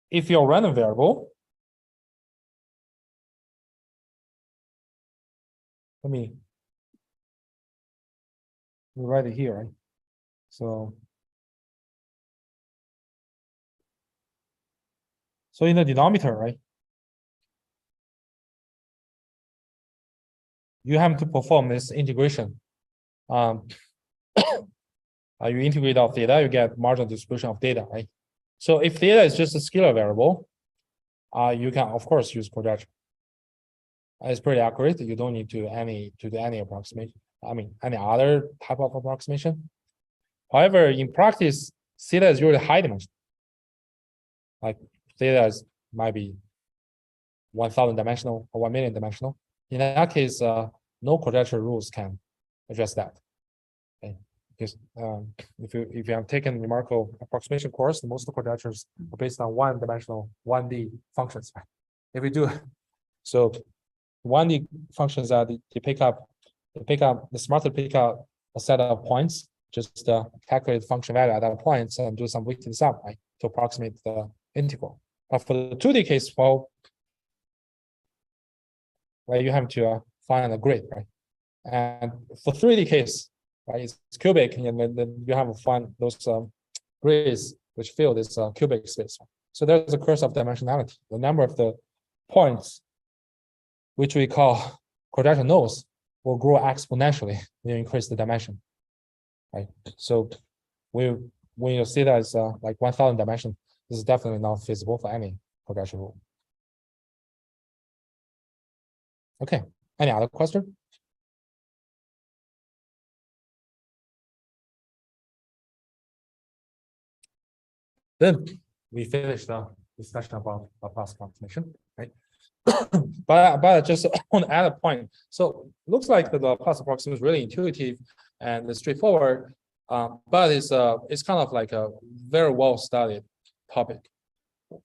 if your random variable, let me write it here, right? So in the denominator, right? You have to perform this integration. You integrate of theta, you get marginal distribution of theta, right? So if theta is just a scalar variable, you can of course use quadrature. It's pretty accurate. You don't need to do any approximation. I mean, any other type of approximation. However, in practice, theta is really high dimension. Like theta might be 1,000 dimensional or 1 million dimensional. In that case, no quadrature rules can address that. Okay. Because if you have taken numerical approximation course, most of the quadratures are based on one-dimensional 1D functions. If we do so, 1D functions that the smarter pick up a set of points, just calculate the function value at that point and do some weighted sum, right, to approximate the integral. But for the 2D case, well, right, you have to find a grid, right? And for 3D case, right, it's cubic, and then you have to find those grids which fill this cubic space. So there's a curse of dimensionality. The number of the points, which we call quadrature nodes, will grow exponentially when you increase the dimension, right? So when you see that as like 1,000 dimension, this is definitely not feasible for any quadrature rule. Okay, any other question? Then we finished the discussion about Laplace approximation, right? but just want to add a point. So looks like the Laplace approximation is really intuitive and straightforward, but it's kind of like a very well studied topic,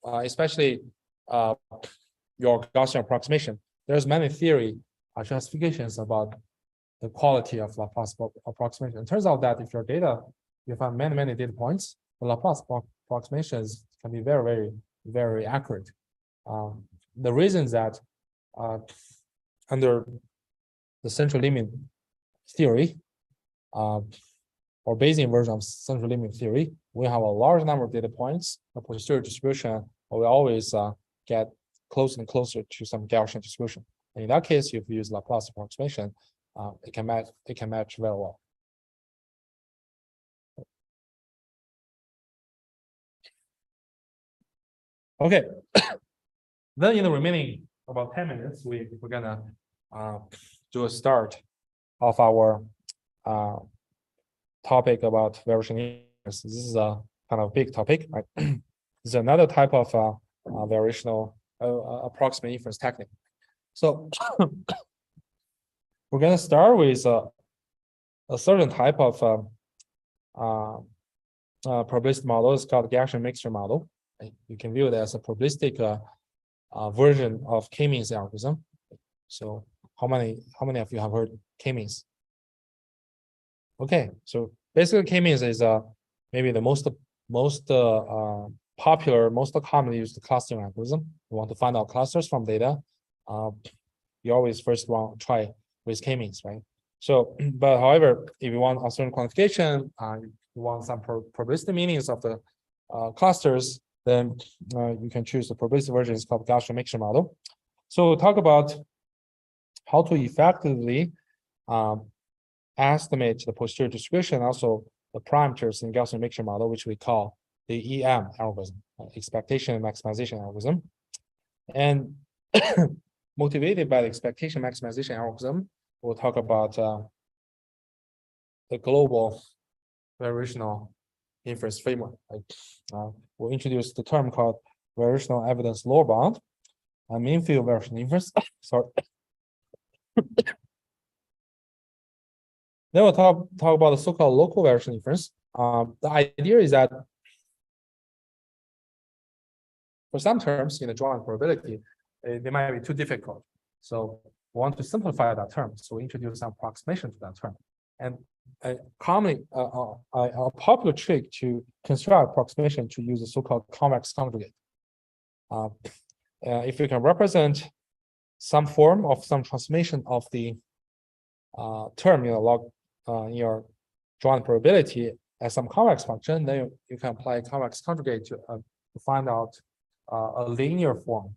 especially your Gaussian approximation. There's many theory justifications about the quality of Laplace approximation. It turns out that if your data, you find many data points, the Laplace approximations can be very accurate. The reasons that under the central limit theory, or Bayesian version of central limit theory, we have a large number of data points. The posterior distribution will always get closer and closer to some Gaussian distribution. And in that case, if you use Laplace approximation, it can match very well. Okay. Then in the remaining about 10 minutes, we're gonna do a start of our topic about variation. This is a kind of big topic, right? This is another type of variational approximate inference technique. So we're going to start with a certain type of probabilistic model. It's called Gaussian mixture model. You can view it as a probabilistic version of K-means algorithm. So how many of you have heard K-means? Okay, so basically K-means is maybe the most popular, most commonly used clustering algorithm. You want to find out clusters from data. You always first want to try with K-means, right? So, but however, if you want a certain quantification, you want some probabilistic meanings of the clusters, then you can choose the probabilistic version. It's called Gaussian mixture model. So we'll talk about how to effectively estimate the posterior distribution, also the parameters in Gaussian mixture model, which we call the EM algorithm, expectation maximization algorithm. And motivated by the expectation maximization algorithm, we'll talk about the global variational inference framework. We'll introduce the term called variational evidence lower bound and mean field variational inference. Sorry. Then we'll talk about the so-called local variational inference. The idea is that for some terms in the drawing probability, they might be too difficult. So we want to simplify that term. So we introduce some approximation to that term. And commonly, a popular trick to construct approximation to use a so-called convex conjugate. If you can represent some form of some transformation of the term in in your drawing probability as some convex function, then you can apply convex conjugate to find out a linear form,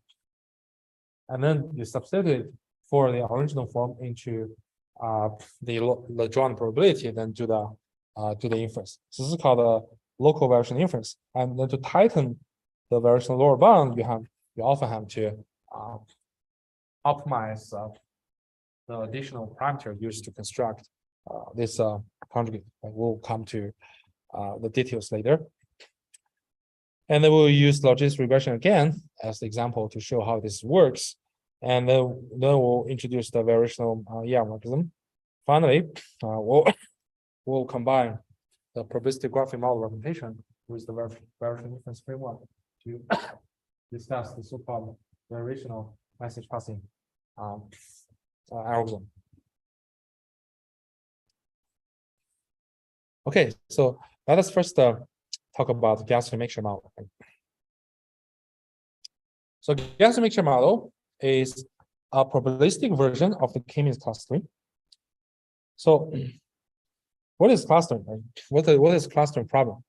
and then you substitute for the original form into the drawing probability, then do the inference. So this is called a local variational inference. And then to tighten the variational lower bound, you often have to optimize the additional parameter used to construct this conjugate. And we'll come to the details later. And then we'll use logistic regression again as the example to show how this works. And then we'll introduce the variational EM algorithm. Finally, we'll combine the probabilistic graphic model representation with the variational inference framework to discuss the so-called variational message passing algorithm. Okay, so let us first talk about the Gaussian mixture model. So Gaussian mixture model is a probabilistic version of the K-means clustering. So what is clustering? Right? What is clustering problem?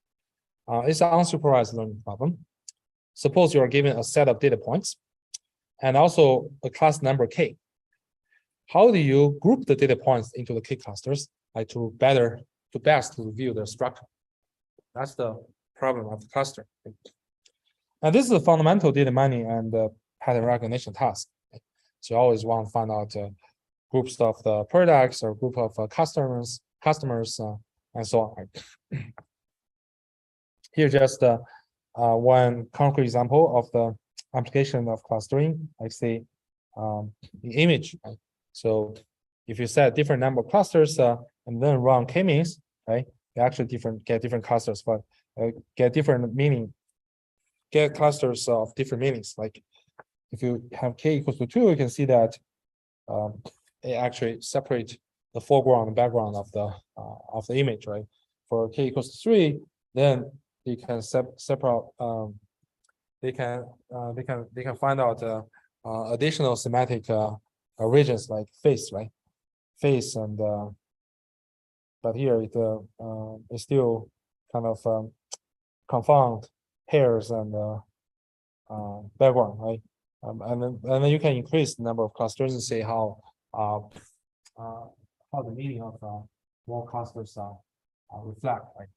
It's an unsupervised learning problem. Suppose you are given a set of data points and also a class number K. How do you group the data points into the K clusters, like to best review their structure? That's the problem of the cluster. And this is a fundamental data mining and pattern recognition task. So you always want to find out groups of the products or group of customers, and so on. Here, just one concrete example of the application of clustering, like say the image. Right? So if you set different number of clusters and then run K-means, right, you actually get different clusters, but get different meaning. Get clusters of different meanings. Like if you have K equals to 2, you can see that it actually separates the foreground and background of the image, right? For K equals to 3, then you can separate. They can find out additional semantic regions like face, right? Face and but here it still kind of confound hairs and background, right? And then you can increase the number of clusters and see how the meaning of more clusters reflect, right?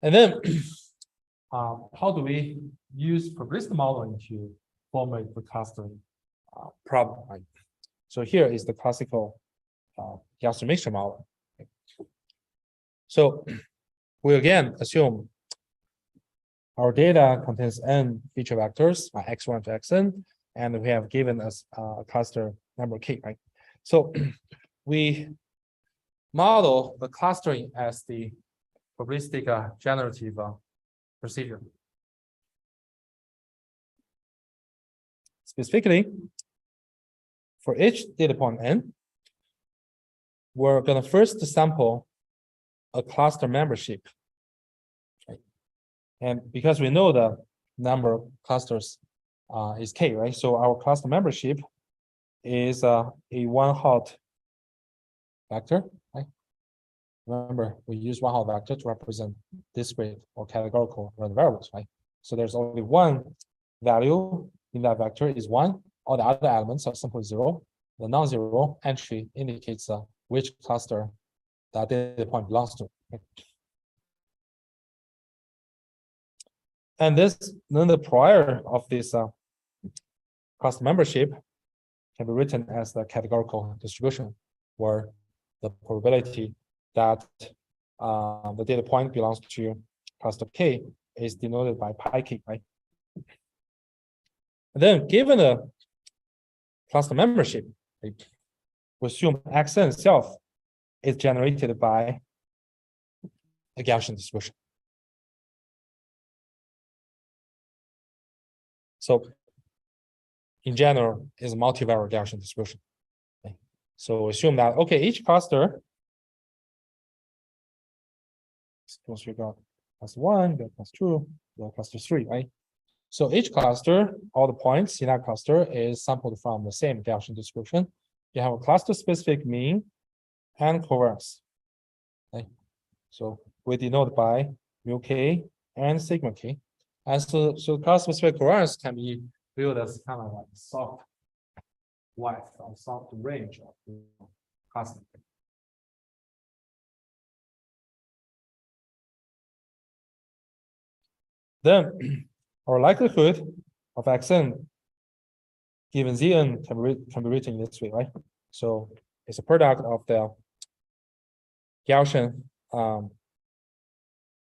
And then how do we use probabilistic modeling to formulate the clustering problem? Right? So here is the classical Gaussian mixture model. So we again assume our data contains n feature vectors, x1 to xn, and we have given us a cluster number K, right? So we model the clustering as the probabilistic generative procedure. Specifically, for each data point n, we're going to first sample a cluster membership. Right? And because we know the number of clusters is K, right? So our cluster membership is a one-hot vector, right? Remember, we use one-hot vector to represent discrete or categorical random variables, right? So there's only one value in that vector is 1. All the other elements are simply 0. The non-zero entry indicates which cluster that data point belongs to. Right? And then the prior of this cluster membership can be written as the categorical distribution, where the probability that the data point belongs to cluster K is denoted by pi K, right? And then given the cluster membership, right, we assume Xn itself is generated by a Gaussian distribution. So in general, is a multivariate Gaussian distribution. Okay. So assume that, okay, each cluster, suppose we got cluster 1, we got cluster 2, we got cluster 3, right? So each cluster, all the points in that cluster is sampled from the same Gaussian distribution. You have a cluster specific mean and covariance. Okay. So we denote by mu K and sigma K. And so cluster specific covariance can be viewed as kind of like soft width or soft range of the cluster. Then our likelihood of Xn given Zn can be written this way, right? So it's a product of the Gaussian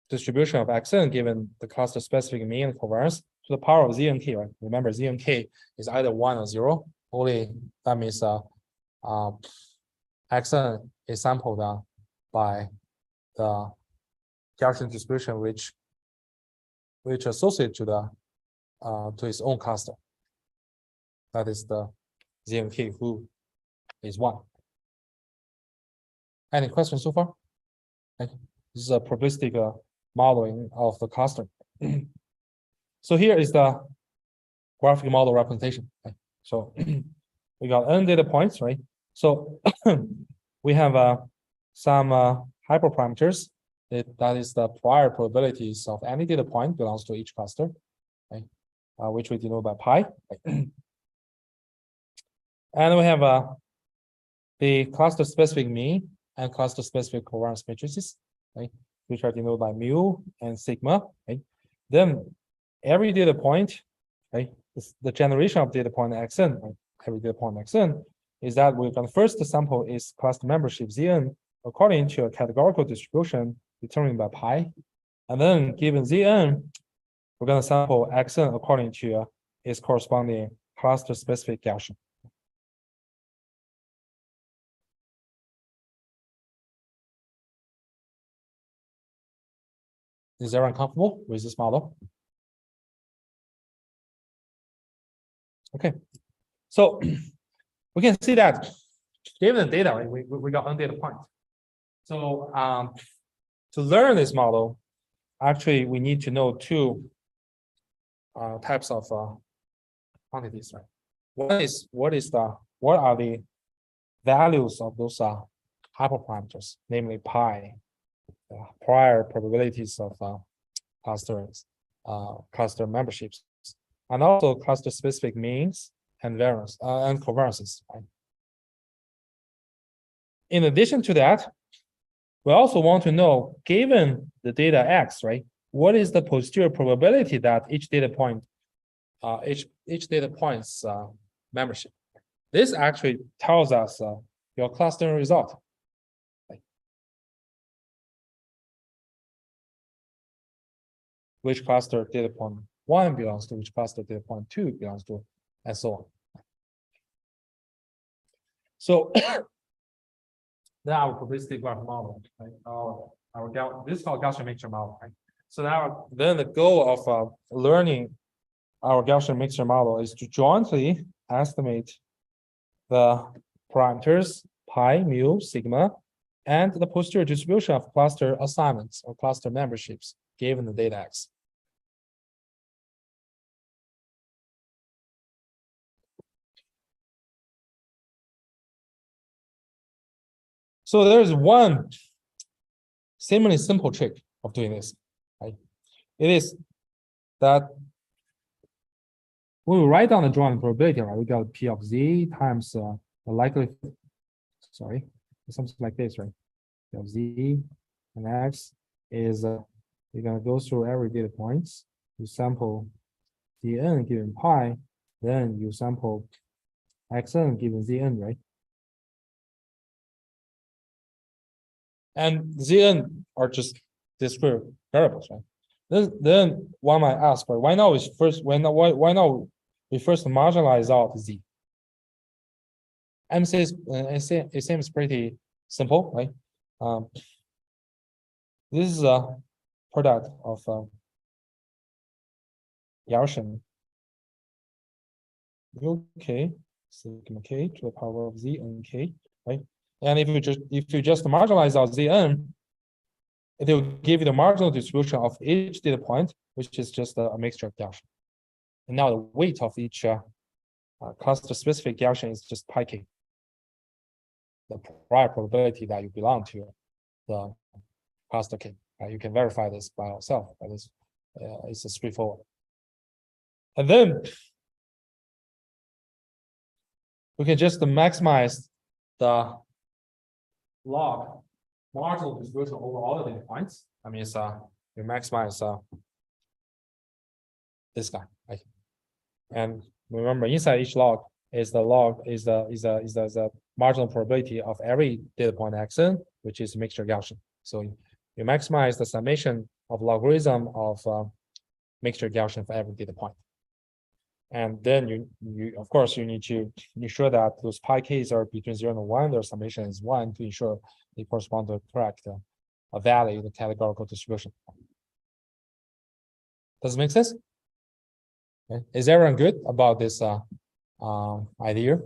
distribution of Xn given the cluster specific mean and covariance to the power of Znk, right? Remember, Znk is either 1 or 0. Only that means Xn is sampled by the Gaussian distribution which associate to the to its own cluster. That is the Znk who is 1. Any questions so far? Okay. This is a probabilistic modeling of the cluster. So here is the graphic model representation. Okay. So we got n data points, right? So we have some hyperparameters. That is the prior probabilities of any data point belongs to each cluster, right? Which we denote by pi. Right? And we have the cluster specific mean and cluster specific covariance matrices, right? Which are denoted by mu and sigma, right? Then every data point, right? The generation of data point Xn, right? Every data point Xn is that we're going to first sample is cluster membership Zn according to a categorical distribution determined by pi. And then given Zn, we're going to sample Xn according to its corresponding cluster specific Gaussian. Is everyone comfortable with this model? Okay, so we can see that given the data, right, we got one data point. So to learn this model, actually we need to know two types of quantities, right? One is what are the values of those hyperparameters, namely pi, prior probabilities of clusters, cluster memberships, and also cluster specific means and variance and covariances. Right? In addition to that, we also want to know, given the data X, right, what is the posterior probability that each data point, each data point's membership? This actually tells us your clustering result. Which cluster data point 1 belongs to, which cluster data point 2 belongs to, and so on. So now our probabilistic graph model, right? This is called Gaussian mixture model, right? So now then the goal of learning our Gaussian mixture model is to jointly estimate the parameters pi, mu, sigma, and the posterior distribution of cluster assignments or cluster memberships given the data X. So there's one seemingly simple trick of doing this, right? It is that when we write down the joint probability, right, we got P of Z times the likelihood, sorry, something like this, right? P of Z and X is, you're gonna go through every data points, you sample Dn given pi, then you sample Xn given Zn, right? And Zn are just discrete variables, right? Then one might ask, right, why not we first marginalize out Z? And it seems pretty simple, right? This is a product of Gaussian UK sigma k to the power of Z and k, right? And if you just marginalize out Zn, it will give you the marginal distribution of each data point, which is just a mixture of Gaussian. And now the weight of each cluster-specific Gaussian is just pi k, the prior probability that you belong to the cluster k. You can verify this by yourself. But it's a straightforward. And then we can just maximize the log marginal distribution over all the data points. I mean, it's you maximize this guy, right? And remember, inside each log is the marginal probability of every data point Xn, which is mixture Gaussian. So you maximize the summation of logarithm of mixture Gaussian for every data point. And then you of course you need to ensure that those pi k's are between 0 and 1, their summation is 1 to ensure they correspond to correct a value in the categorical distribution. Does it make sense? Okay. Is everyone good about this idea?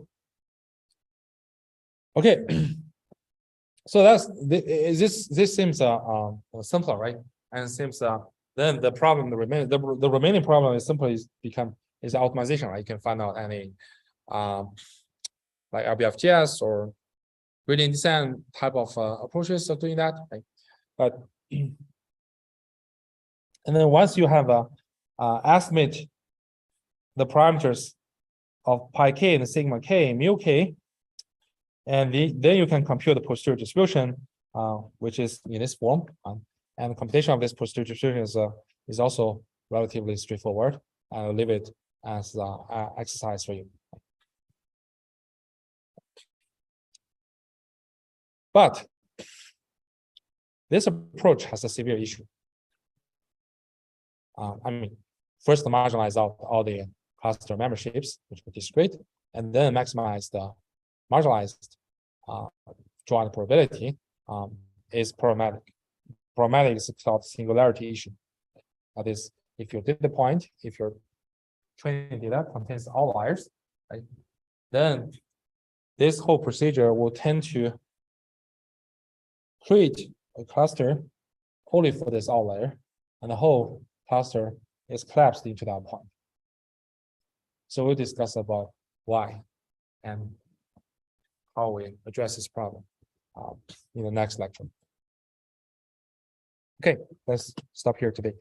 Okay. So this seems simpler, right? And it seems then the problem the remaining problem is simply is optimization, right? You can find out any like LBFGS or gradient descent type of approaches of doing that, right? But and then once you have estimate the parameters of pi k and sigma k, mu k, and then you can compute the posterior distribution, which is in this form. And the computation of this posterior distribution is also relatively straightforward. I'll leave it as an exercise for you. But this approach has a severe issue. I mean, first marginalize out all the cluster memberships, which are discrete, and then maximize the marginalized joint probability is problematic. Problematic is called singularity issue. That is, if your data point, if your training data contains outliers, right, then this whole procedure will tend to create a cluster only for this outlier, and the whole cluster is collapsed into that point. So we'll discuss about why and how we address this problem in the next lecture. Okay, let's stop here today.